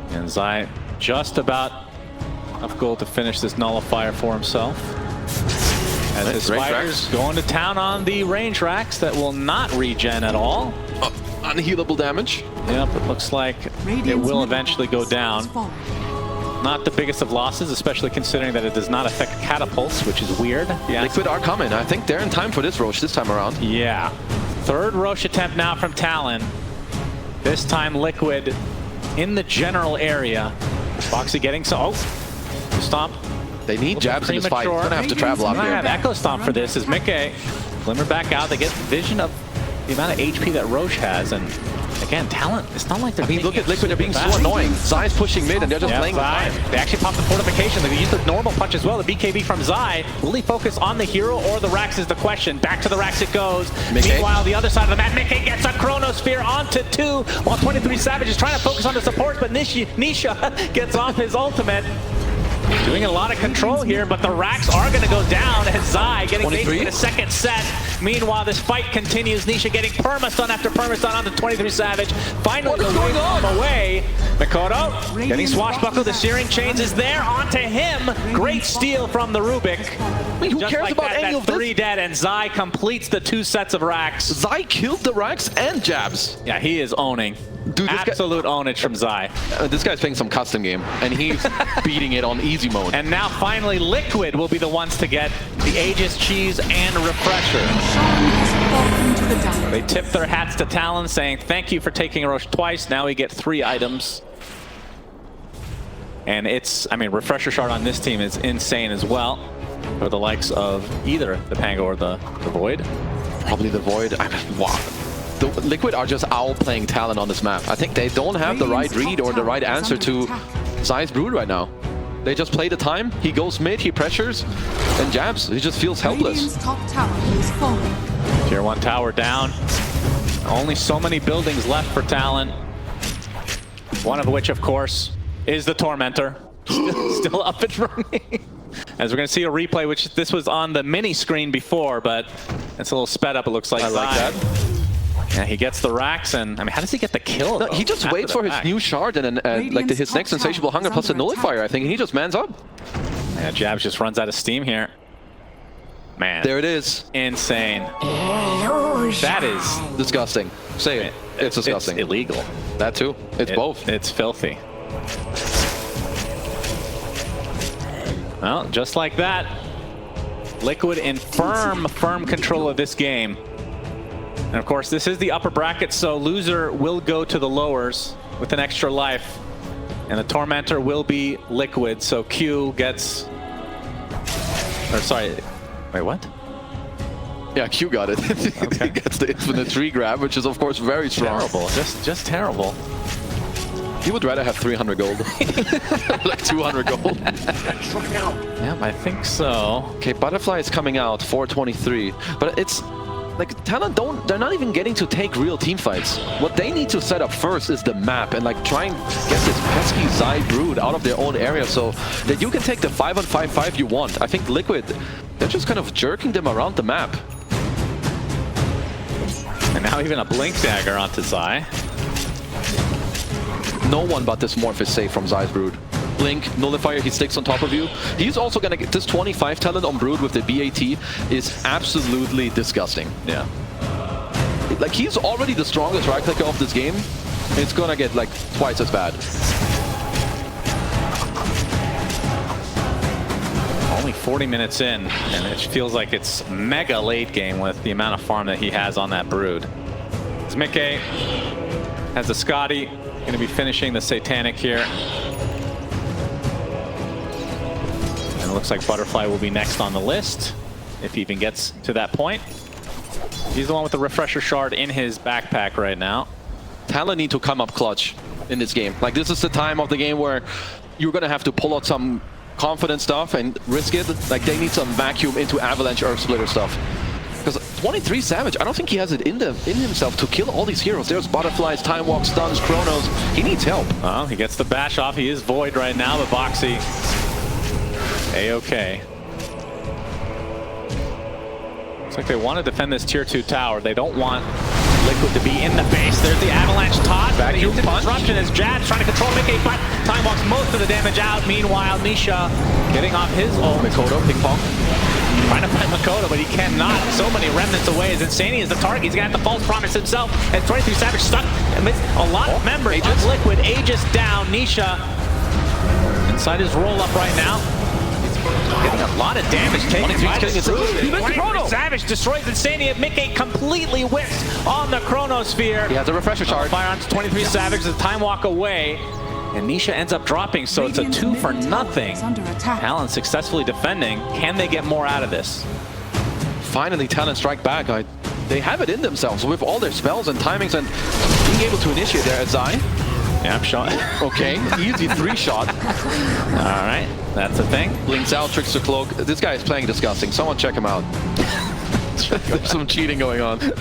And zai just about enough gold to finish this nullifier for himself. As his spiders going to town on the range racks that will not regen at all. Unhealable damage. Yep, it looks like it will eventually go down. Not the biggest of losses, especially considering that it does not affect catapults, which is weird. Yeah. Liquid are coming. I think they're in time for this Roche this time around. Yeah. Third Roche attempt now from Talon. This time Liquid in the general area. Foxy getting some. Oh, stomp. They need Jabs in this fight. He's going to have to travel up here. here. I have Echo Stomp for this as Mickey glimmer back out. They get vision of the amount of HP that Roche has, and again, Talon, it's not like they're look at Liquid, they're being so annoying. Zai's pushing mid and they're just playing Zai. They actually popped the fortification. They used the normal punch as well. The BKB from Zai. Will he focus on the hero or the racks is the question. Back to the racks it goes. Mickey. Meanwhile, the other side of the map, Mickey gets a Chronosphere onto 2, while 23 Savage is trying to focus on the supports, but Nisha gets off his ultimate. Doing a lot of control here, but the racks are going to go down as Zai getting basically the second set. Meanwhile, this fight continues. Nisha getting perma-stun after perma-stun onto 23 Savage. Finally, what's going on? Away. Makoto getting swashbuckled. The Searing Chains is there onto him. Great steal from the Rubik. Wait, who Just cares like about any of this? 3 dead, and Zai completes the 2 sets of racks. Zai killed the racks and Jabs. Yeah, he is owning. Dude, Absolute ownage from Zai. This guy's playing some custom game, and he's beating it on easy mode. And now finally Liquid will be the ones to get the Aegis cheese and refresher. Sean has fallen to the down. They tip their hats to Talon, saying thank you for taking Roche twice. Now we get 3 items. And it's, I mean, refresher shard on this team is insane as well. For the likes of either the Pango or the Void. Probably the Void. I mean, wow. The Liquid are just outplaying Talon on this map. I think they don't have the right read or the right answer to Zai's Brood right now. They just play the time. He goes mid, he pressures, and jabs. He just feels helpless. Radiant's top tower is falling. Tier 1 tower down. Only so many buildings left for Talon. One of which, of course, is the Tormentor. Still up and running. As we're going to see a replay, which this was on the mini screen before, but it's a little sped up, it looks like. I like that. Yeah, he gets the racks, and I mean, how does he get the kill? No, he just waits for his new shard and like his next insatiable hunger plus the nullifier, I think, and he just mans up. Yeah, Jabs just runs out of steam here. Man. There it is. Insane. That is disgusting. Say it. It's disgusting. It's illegal. That too. It's both. It's filthy. Well, just like that, Liquid in firm control of this game. And of course, this is the upper bracket, so loser will go to the lowers with an extra life. And the Tormentor will be Liquid, so Q gets... Or sorry, wait, what? Yeah, Q got it. Okay. He gets the infinite tree grab, which is of course very strong. Terrible, just terrible. He would rather have 300 gold. Like 200 gold. Yeah, I think so. Okay, Butterfly is coming out, 423. But it's like Talon they're not even getting to take real team fights. What they need to set up first is the map and like try and get this pesky Zai Brood out of their own area so that you can take the 5-on-5-5 you want. I think Liquid, they're just kind of jerking them around the map. And now even a Blink Dagger onto Zai. No one but this Morph is safe from Zai's Brood. Blink, Nullifier, he sticks on top of you. He's also gonna get this 25 talent on Brood with the BAT is absolutely disgusting. Yeah. Like, he's already the strongest right clicker of this game. It's gonna get like twice as bad. Only 40 minutes in, and it feels like it's mega late game with the amount of farm that he has on that Brood. Mickey has the Scotty, going to be finishing the Satanic here. And it looks like Butterfly will be next on the list, if he even gets to that point. He's the one with the Refresher Shard in his backpack right now. Talon need to come up clutch in this game. Like, this is the time of the game where you're going to have to pull out some confident stuff and risk it. Like, they need some vacuum into Avalanche Earth Splitter stuff. Because 23 Savage, I don't think he has it in himself to kill all these heroes. There's Butterflies, Time Walk, Stuns, Chronos. He needs help. Well, he gets the bash off. He is Void right now, but Boxy A-okay. Looks like they want to defend this tier 2 tower. They don't want Liquid to be in the base. There's the Avalanche toss. Vacuum punch. Disruption as Jad's trying to control Mickey, but Time Walks most of the damage out. Meanwhile, Nisha getting off his ult. Mikoto, ping pong. Trying to find Makoto, but he cannot. So many remnants away as Insane is the target. He's going to have to false promise himself. And 23 Savage stuck amidst a lot of members. Aegis. Liquid, Aegis down. Nisha inside his roll-up right now. Getting a lot of damage taken by this Brood. He missed the Chrono. Savage destroys Insania. Mickey completely whiffs on the Chronosphere. He has a Refresher Shard. Fire on 23 Savage. The Time Walk away. And Nisha ends up dropping, so it's a 2 for nothing. Talon successfully defending. Can they get more out of this? Finally, Talon strike back. They have it in themselves with all their spells and timings and being able to initiate there at Zai. Yeah, I'm shot. Okay, easy 3-shot. All right, that's a thing. Blinks out, tricks the cloak. This guy is playing disgusting. Someone check him out. There's some cheating going on. He's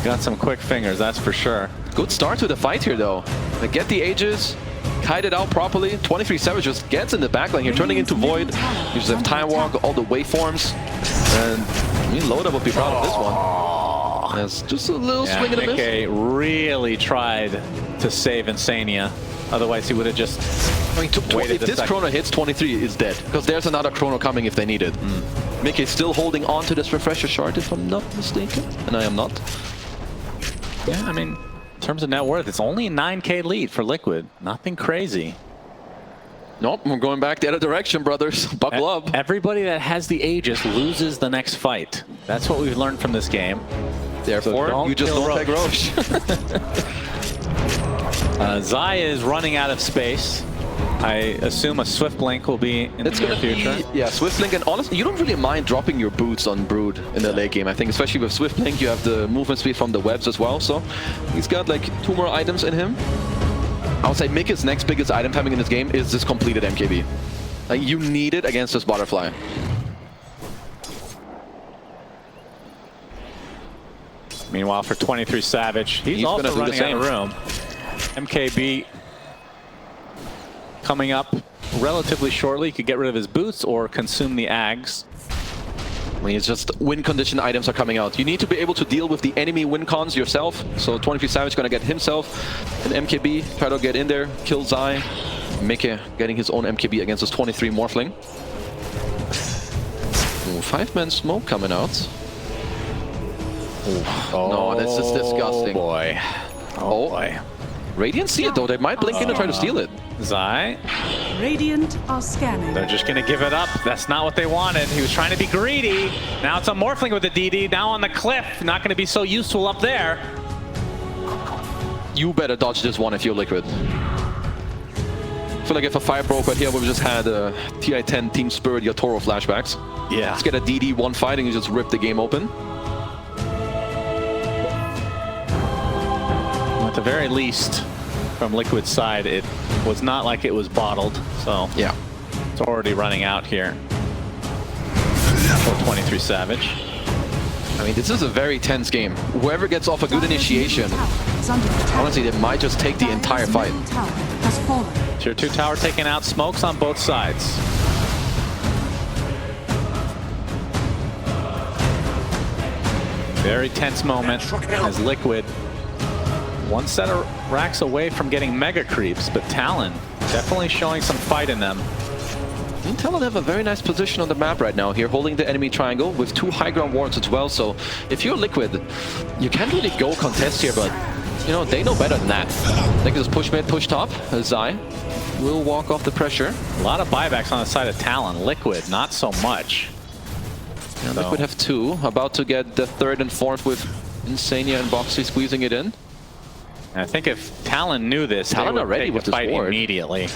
got some quick fingers, that's for sure. Good start to the fight here, though. They get the Aegis, kite it out properly. 23 Savage just gets in the backline here, turning into Void. You just have Time Walk, all the waveforms. And I mean, Loda would be proud of this one. There's just a little swing and a miss. Mickey really tried to save Insania. Otherwise, he would have just If this Chrono hits, 23 is dead. Because there's another Chrono coming if they need it. Mickey's still holding on to this Refresher Shard, if I'm not mistaken. And I am not. Yeah, I mean, terms of net worth, it's only a 9K lead for Liquid. Nothing crazy. Nope, we're going back the other direction, brothers. Buckle up. Everybody that has the Aegis loses the next fight. That's what we've learned from this game. Therefore, so you just kill don't take Roche. Zai is running out of space. I assume a Swift Blink will be in the near future. Yeah, Swift Blink, and honestly, you don't really mind dropping your boots on Brood in the late game. I think, especially with Swift Blink, you have the movement speed from the webs as well. So he's got like 2 more items in him. I would say Mickey's next biggest item timing in this game is this completed MKB. Like, you need it against this butterfly. Meanwhile, for 23 Savage, he's also running out of room. MKB coming up relatively shortly. He could get rid of his boots or consume the Ags. I mean, it's just win condition items are coming out. You need to be able to deal with the enemy win cons yourself. So 23 Savage gonna get himself an MKB, try to get in there, kill Zai. Mickey getting his own MKB against this 23 Morphling. Ooh, 5-man smoke coming out. Oh, no, this is disgusting. Boy. Oh boy. Radiant see it though. They might blink in to try to steal it. Zai. Radiant are scanning. They're just going to give it up. That's not what they wanted. He was trying to be greedy. Now it's a Morphling with the DD. Now on the cliff. Not going to be so useful up there. You better dodge this one if you're Liquid. I feel like if a fire broke right here, we've just had a TI-10 Team Spirit Yatoro flashbacks. Yeah. Let's get a DD one fight and you just rip the game open. At the very least, from Liquid's side, it was not like it was bottled. So yeah, it's already running out here. 23 Savage. I mean, this is a very tense game. Whoever gets off a good initiation, honestly, they might just take the entire fight. Tier 2 tower taking out, smokes on both sides. Very tense moment as Liquid, one set of racks away from getting mega creeps, but Talon definitely showing some fight in them. And Talon have a very nice position on the map right now here, holding the enemy triangle with 2 high ground wards as well. So if you're Liquid, you can't really go contest here, but you know, they know better than that. They can just push mid, push top. Zai will walk off the pressure. A lot of buybacks on the side of Talon. Liquid, not so much. And Liquid have 2, about to get the 3rd and 4th with Insania and Boxy squeezing it in. I think if Talon knew this, Talon they would already take with the this fight ward. Immediately.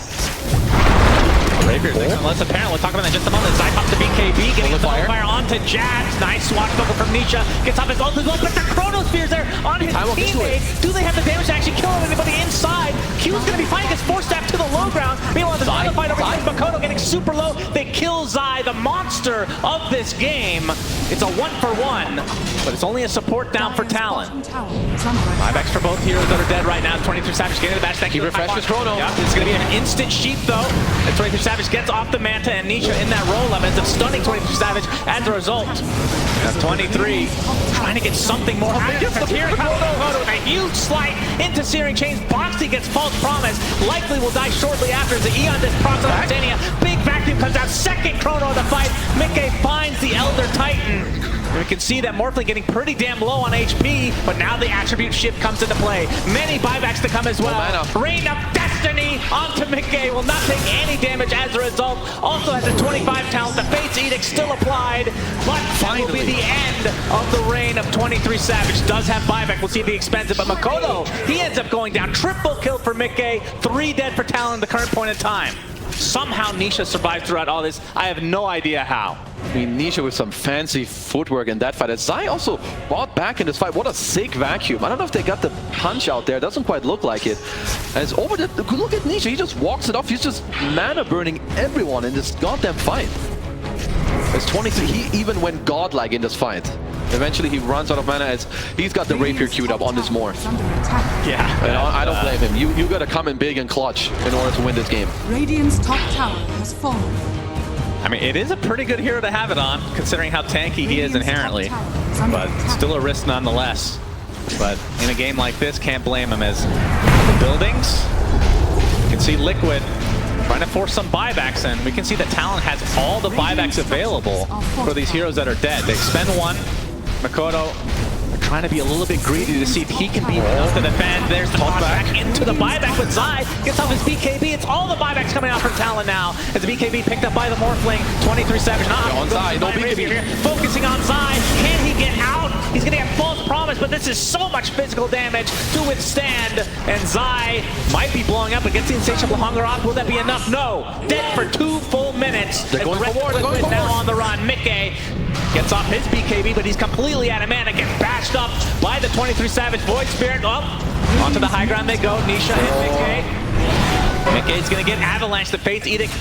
Rapier's less apparent. We'll talk about that in just a moment. Zai pops the BKB, getting the fire onto Jazz. Nice swashbuckle from Nisha. Gets off his ult as well, but the Chronosphere's there on his teammate. Do they have the damage to actually kill anybody inside? Q's going to be fine. Gets 4-stabbed to the low ground. Meanwhile, there's another fight over here. Makoto getting super low. They kill Zai, the monster of this game. It's a 1-for-1, but it's only a support down for Talon. Buybacks for both heroes that are dead right now. 23 Savage getting the bash. Thank you. He refreshes Chrono. Yep, it's going to be an instant sheep though. And 23 Savage gets off the Manta, and Nisha in that roll up ends up stunning 23 Savage as a result. Now 23 trying to get something more active from here. Makoto with a huge slight into Searing Chains. Boxy gets false promise. Likely will die shortly after as the Eon disc procs on Insania. Big vacuum comes out. Second Chrono of the fight. Mickey finds the Elder Titan. We can see that Morphling getting pretty damn low on HP, but now the attribute shift comes into play. Many buybacks to come as well. Reign of Destiny onto Mickey, will not take any damage as a result. Also has a 25 talent. The Fate's Edict still applied, but that will be the end of the reign of 23 Savage. Does have buyback, we'll see if he expends it, but Makoto, he ends up going down. Triple kill for Mickey, 3 dead for Talon at the current point in time. Somehow Nisha survived throughout all this. I have no idea how. I mean, Nisha with some fancy footwork in that fight. As Zai also bought back in this fight. What a sick vacuum. I don't know if they got the punch out there. Doesn't quite look like it. As over the... Look at Nisha. He just walks it off. He's just mana burning everyone in this goddamn fight. As 23, he even went godlike in this fight. Eventually he runs out of mana as he's got the rapier queued up on this morph. Yeah. And I don't blame him. You gotta come in big and clutch in order to win this game. Radiant's top tower has fallen. I mean, it is a pretty good hero to have it on, considering how tanky he is inherently. But still a risk nonetheless. But in a game like this, can't blame him as the buildings. You can see Liquid trying to force some buybacks in. We can see that Talon has all the buybacks available for these heroes that are dead. They expend one. Makoto trying to be a little bit greedy to see if he can be enough to defend. There's the back into the buyback, but zai gets off his BKB. It's all the buybacks coming out from Talon now. As the BKB picked up by the Morphling, 23 Savage. Not on zai, no BKB here. Focusing on zai. Can he get out? He's gonna get false promise, but this is so much physical damage to withstand. And zai might be blowing up against the insatiable hunger off. Will that be enough? No. Dead for 2 full minutes. They're going forward. They're going now forward. on the run. Mickey gets off his BKB, but he's completely out of mana. Gets bashed up by the 23 Savage Void Spirit. Up onto the high ground they go. Nisha and Mickey. Mickey's gonna get Avalanche. The Faith Edict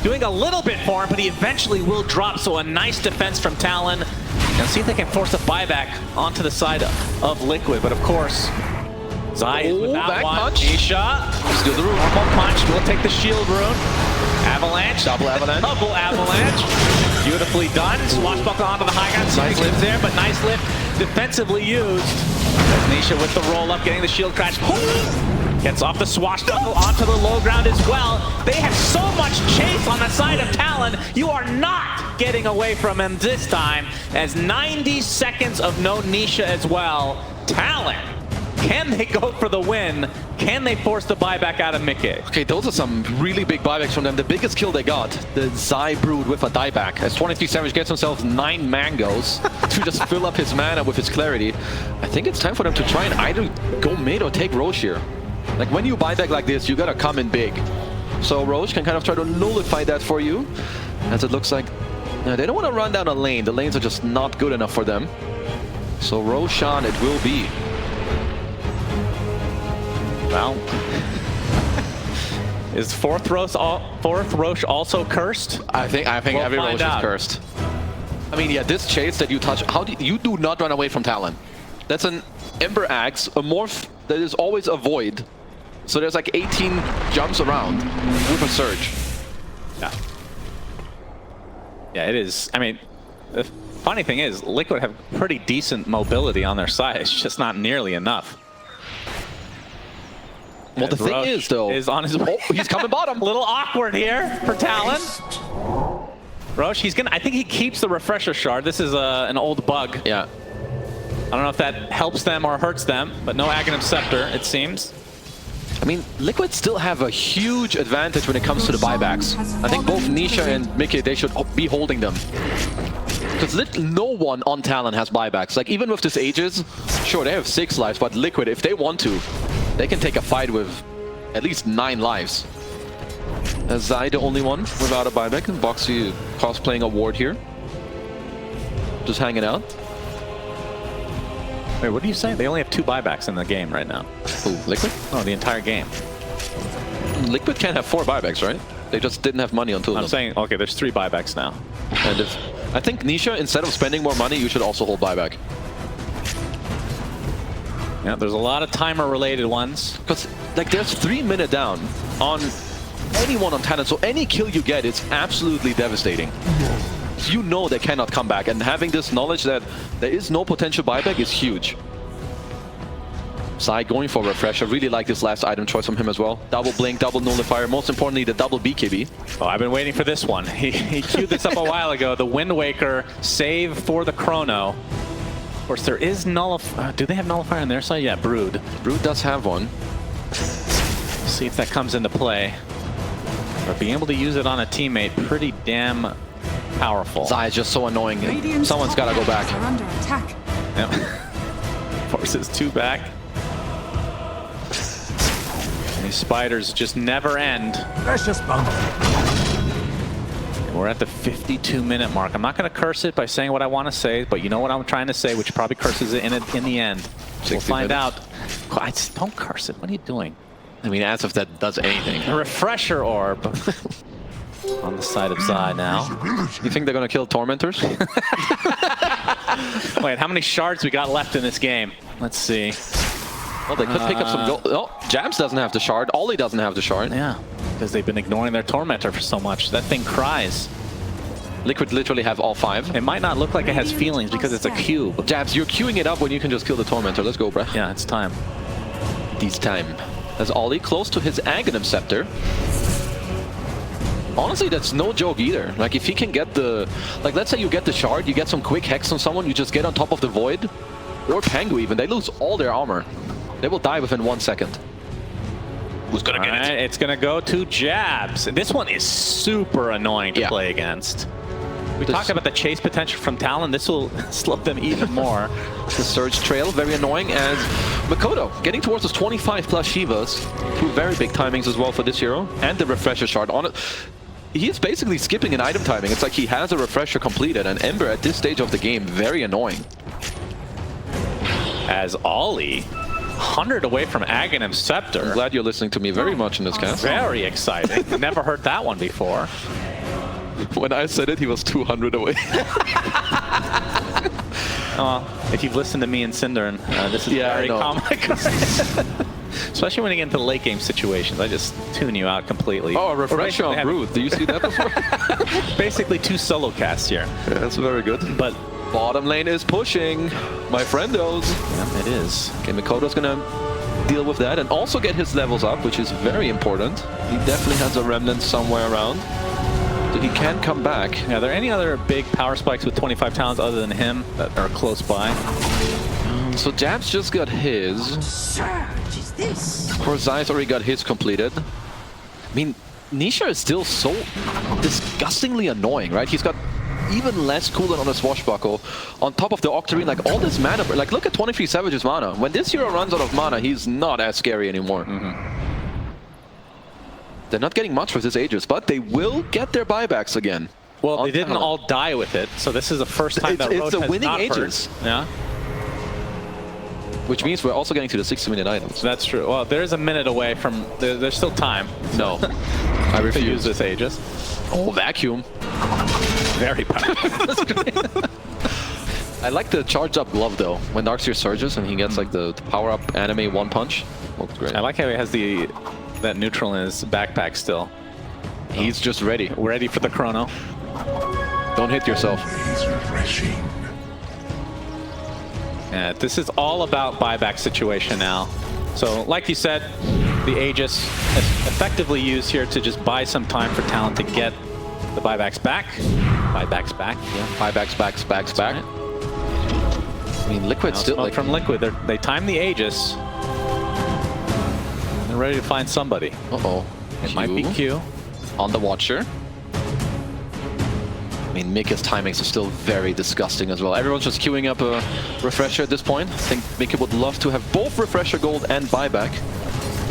doing a little bit for him, but he eventually will drop. So a nice defense from Talon. Now see if they can force a buyback onto the side of Liquid. But of course, zai is without back one. punch. Nisha, Steal the rune. normal punch. Will take the shield rune. Avalanche. Double avalanche. Double avalanche. Beautifully done. Swashbuckle onto the high ground. Nice lift there, but nice lift defensively used. As Nisha with the roll up, getting the shield crash. Gets off the swashbuckle onto the low ground as well. They have so much chase on the side of Talon. You are not getting away from him this time. As 90 seconds of no Nisha as well. Talon, can they go for the win? Can they force the buyback out of Mickey? Okay, those are some really big buybacks from them. The biggest kill they got, the Zai Brood with a dieback. As 23 Savage gets himself 9 mangoes to just fill up his mana with his clarity. I think it's time for them to try and either go mid or take Roche here. Like when you buyback like this, you gotta come in big. So Roche can kind of try to nullify that for you. As it looks like they don't want to run down a lane. The lanes are just not good enough for them. So Roshan it will be. Well, is fourth Roche also cursed? I think We'll every find Roche out. is cursed. I mean, yeah, this chase that you touch, you do not run away from Talon. That's an Ember Axe, a morph that is always a void. So there's like 18 jumps around with a surge. Yeah. Yeah, it is. I mean, the funny thing is, Liquid have pretty decent mobility on their side. It's just not nearly enough. Well, the thing Roche is, though, is on his way. oh, he's coming bottom. A little awkward here for Talon. Roche, he's gonna. I think he keeps the refresher shard. This is an old bug. Yeah. I don't know if that helps them or hurts them, but no Aghanim Scepter, it seems. I mean, Liquid still have a huge advantage when it comes to the buybacks. I think both Nisha and Mickey, they should be holding them. Because no one on Talon has buybacks. Like, even with this Aegis, sure, they have 6 lives, but Liquid, if they want to, they can take a fight with at least 9 lives. Zai the only one without a buyback, and Boxy cosplaying a ward here. Just hanging out. Wait, what do you say? They only have 2 buybacks in the game right now. Ooh, Liquid? Oh, the entire game. Liquid can't have 4 buybacks, right? They just didn't have money on 2 of them. I'm saying, okay, there's 3 buybacks now. And if, I think Nisha, instead of spending more money, you should also hold buyback. Yeah, there's a lot of timer-related ones. Because, like, there's 3 minutes down on anyone on Talon, so any kill you get is absolutely devastating. You know they cannot come back, and having this knowledge that there is no potential buyback is huge. Zai going for refresh. I really like this last item choice from him as well. Double blink, double nullifier, most importantly the double BKB. Oh, I've been waiting for this one. He queued this up a while ago. The Wind Waker save for the Chrono. Of course, there is nullifier. Do they have nullifier on their side? Yeah, Brood. Brood does have one. See if that comes into play. But being able to use it on a teammate, pretty damn powerful. Zai is just so annoying. Radiant's Someone's got to go back. are under attack. Yep. Forces 2 back. And these spiders just never end. Precious bump. We're at the 52-minute mark. I'm not going to curse it by saying what I want to say, but you know what I'm trying to say, which probably curses it in the end. We'll find out. I just don't curse it. What are you doing? I mean, as if that does anything. A refresher orb on the side of Zai now. You think they're going to kill Tormentors? Wait, how many shards we got left in this game? Let's see. Well, they could pick up some gold. Oh, Jams doesn't have the shard. Ollie doesn't have the shard. Yeah, because they've been ignoring their Tormentor for so much. That thing cries. Liquid literally have all 5. It might not look like it has feelings because it's a cube. Jabs, you're queuing it up when you can just kill the Tormentor. Let's go, bruh. Yeah, it's time. This time. As Ollie close to his Aghanim Scepter. Honestly, that's no joke either. Like, if he can get the... Like, let's say you get the shard, you get some quick hex on someone, you just get on top of the Void. or Pengu even, they lose all their armor. They will die within 1 second. Who's gonna get it? It's gonna go to Jabs. This one is super annoying to play against. We talked about the chase potential from Talon. This will slow them even more. The Surge Trail, very annoying, as Mikoto getting towards those 25 plus Shivas. 2 very big timings as well for this hero. And the Refresher Shard on it. He is basically skipping an item timing. It's like he has a Refresher completed, and Ember at this stage of the game, very annoying. As Ollie, 100 away from Aghanim Scepter. I'm glad you're listening to me very much in this cast. Very exciting. Never heard that one before. When I said it, he was 200 away. If you've listened to me and Cinderin, this is very comic. Especially when you get into late game situations. I just tune you out completely. Oh, a refresher on Brood. Do you see that before? Basically 2 solo casts here. Yeah, that's very good. But bottom lane is pushing, my friendos. Yeah, it is. Okay, Mikoto's gonna deal with that and also get his levels up, which is very important. He definitely has a remnant somewhere around. So he can come back. Are there any other big power spikes with 25 talents other than him that are close by? So Jabs just got his. Of course, Zai's already got his completed. I mean, Nisha is still so disgustingly annoying, right? He's got even less cooldown on the Swashbuckle. On top of the Octarine, like all this mana, like look at 23 Savage's mana. When this hero runs out of mana, he's not as scary anymore. They're not getting much with this Aegis, but they will get their buybacks again. Well, they didn't all die with it, so this is the first time that Roche it's a has winning not Aegis. hurt. Yeah. Which means we're also getting to the 60-minute items. That's true. Well, there's a minute away from... There's still time. No. I refuse. To use this Aegis. Oh, vacuum. Very powerful. I like the charged up glove though. When Darkseer surges and he gets like the power up anime 1 punch. Looks great. I like how he has that neutral in his backpack still. He's just ready. Ready for the chrono. Don't hit yourself. Yeah, this is all about buyback situation now. So, like you said, the Aegis is effectively used here to just buy some time for Talon to get the buybacks back. Buybacks back, yeah. Buybacks back. Right. I mean, Liquid still like from Liquid. They time the Aegis. They're ready to find somebody. Uh-oh. It might be Q. On the Watcher. I mean, Mika's timings are still very disgusting as well. Everyone's just queuing up a Refresher at this point. I think Mika would love to have both Refresher Gold and buyback.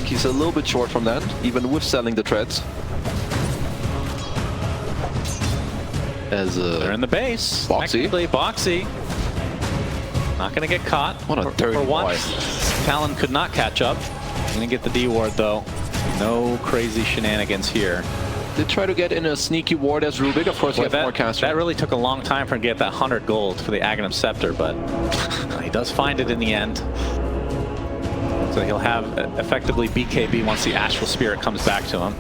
He's a little bit short from that, even with selling the treads. As they're in the base. Boxy. Technically, Boxy. Not going to get caught. What a dirty for boy. once. Talon could not catch up. Going to get the D ward though. No crazy shenanigans here. Did try to get in a sneaky ward as Rubik. Of course, he has more caster. That really took a long time for him to get that 100 gold for the Aghanim Scepter, but he does find it in the end. So he'll have effectively BKB once the Astral Spirit comes back to him.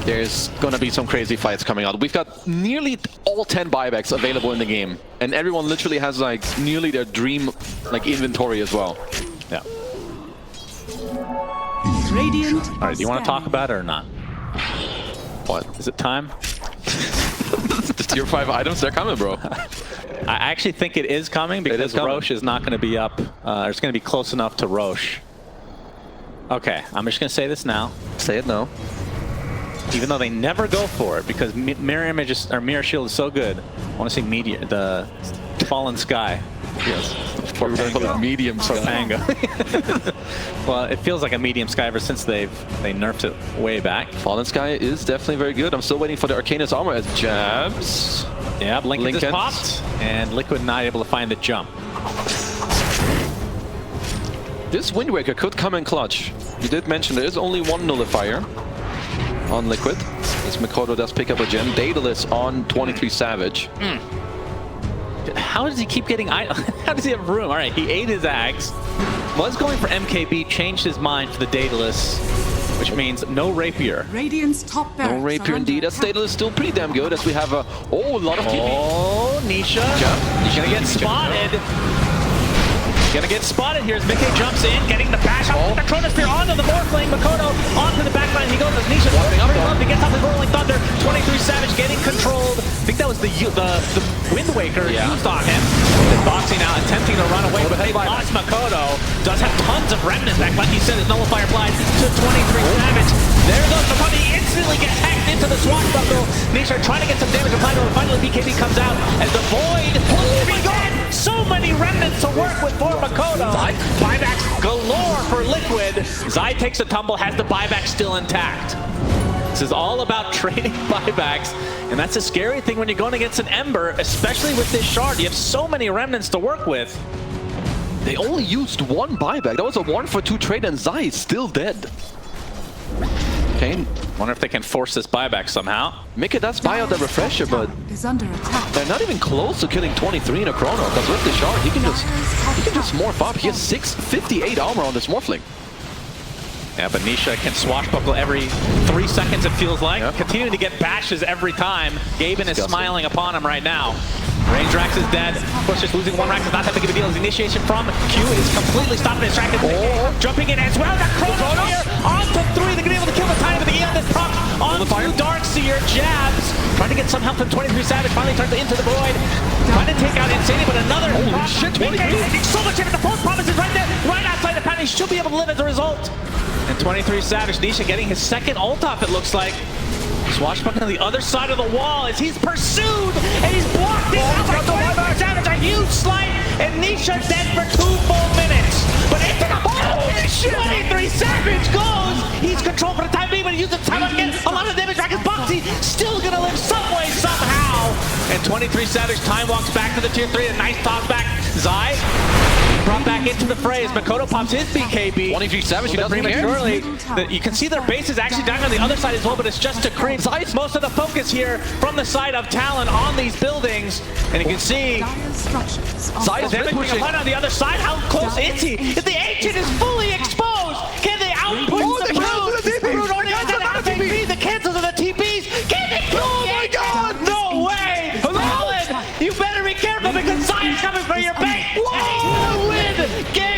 There's going to be some crazy fights coming out. We've got nearly all 10 buybacks available in the game. And everyone literally has like nearly their dream like inventory as well. Yeah. Radiant. All right, do you want to talk about it or not? What? Is it time? The tier 5 items, they're coming, bro. I actually think it is coming because Roche is not going to be up. It's going to be close enough to Roche. Okay, I'm just going to say this now. Say it now. Even though they never go for it because mirror images or mirror shield is so good. I want to see the fallen sky. Yes. For medium Pango. Well, it feels like a medium sky ever since they nerfed it way back. Fallen Sky is definitely very good. I'm still waiting for the Arcanus armor as Jabs. Yeah, Lincoln just popped, and Liquid not able to find the jump. This Wind Waker could come in clutch. You did mention there is only one nullifier on Liquid. As Mikoto does pick up a gem. Daedalus on 23 Savage. How does he keep getting... How does he have room? All right, he ate his Ags. Was going for MKB, changed his mind for the Daedalus, which means no Rapier. Radiant's top barracks. No Rapier indeed. That Daedalus is still pretty damn good as we have a... Oh, a lot of TP. Oh, Nisha. She's going to get spotted. Gonna get spotted here as Mickey jumps in, getting the bash out with the Chronosphere onto the Morphling. Makoto onto the backline. He goes as Nisha warming up. He gets off his Rolling Thunder. 23 Savage getting controlled. I think that was the Wind Waker used on him. And Boxy now attempting to run away, but they lost Makoto. Does have tons of remnants back, like he said, his Nullifier applied to 23 Savage. There goes Makoto. He instantly gets hacked into the swashbuckle. Nisha trying to get some damage applied to him. Finally, BKB comes out as the Void. Oh my god! So many remnants to work with for Makoto. Buybacks galore for Liquid. Zai takes a tumble, has the buyback still intact. This is all about trading buybacks, and that's a scary thing when you're going against an Ember, especially with this shard. You have so many remnants to work with. They only used one buyback. That was a 1-for-2 trade, and Zai is still dead. Okay. Wonder if they can force this buyback somehow. Mickey does buy out the refresher, but Is under attack. they're not even close to killing 23 in a chrono, because with the shard, he can just morph up. He has 658 armor on this Morphling. Yeah, but Nisha can swashbuckle every 3 seconds, it feels like. Continuing to get bashes every time. Gaben is smiling upon him right now. Range Rax is dead. Of course, just losing one Rax is not that big of a deal. His initiation from Q is completely stopped and distracted. Jumping in as well. That Chrono here onto 3. They're going to be able to kill the Tiny, but the on this prop onto Darkseer. Jabs. Trying to get some help from 23 Savage. Finally turns into the Void. Trying to take out Insanity, but another. Holy shit, 23. So much damage. The force promise is right there. Right outside the panel. He should be able to live as a result. And 23 Savage, Nisha getting his second ult off, it looks like. Swashbuckling on the other side of the wall as he's pursued, and he's blocked in out by 23 Savage. A huge slight, and Nisha dead for 2 full minutes. But into the ball, 23 Savage goes. He's controlled for the time being, but he uses time again. A lot of damage back. His Boxy still gonna live some way, somehow. And 23 Savage time walks back to the tier 3. A nice toss back. Zai brought back into the fray as Makoto pops his BKB. 23 Savage, he doesn't prematurely. You can see their base is actually down on the other side as well, but it's just to creep most of the focus here from the side of Talon on these buildings. And you can see Zai's pushing on the other side. How close is he? If the Ancient is fully exposed, can they output the Brood? Brood only has an TP. The cancels of the TPs. Can they kill? Oh my god! No way! Talon, you better be careful because Zai is coming for your base. Whoa! Win! Game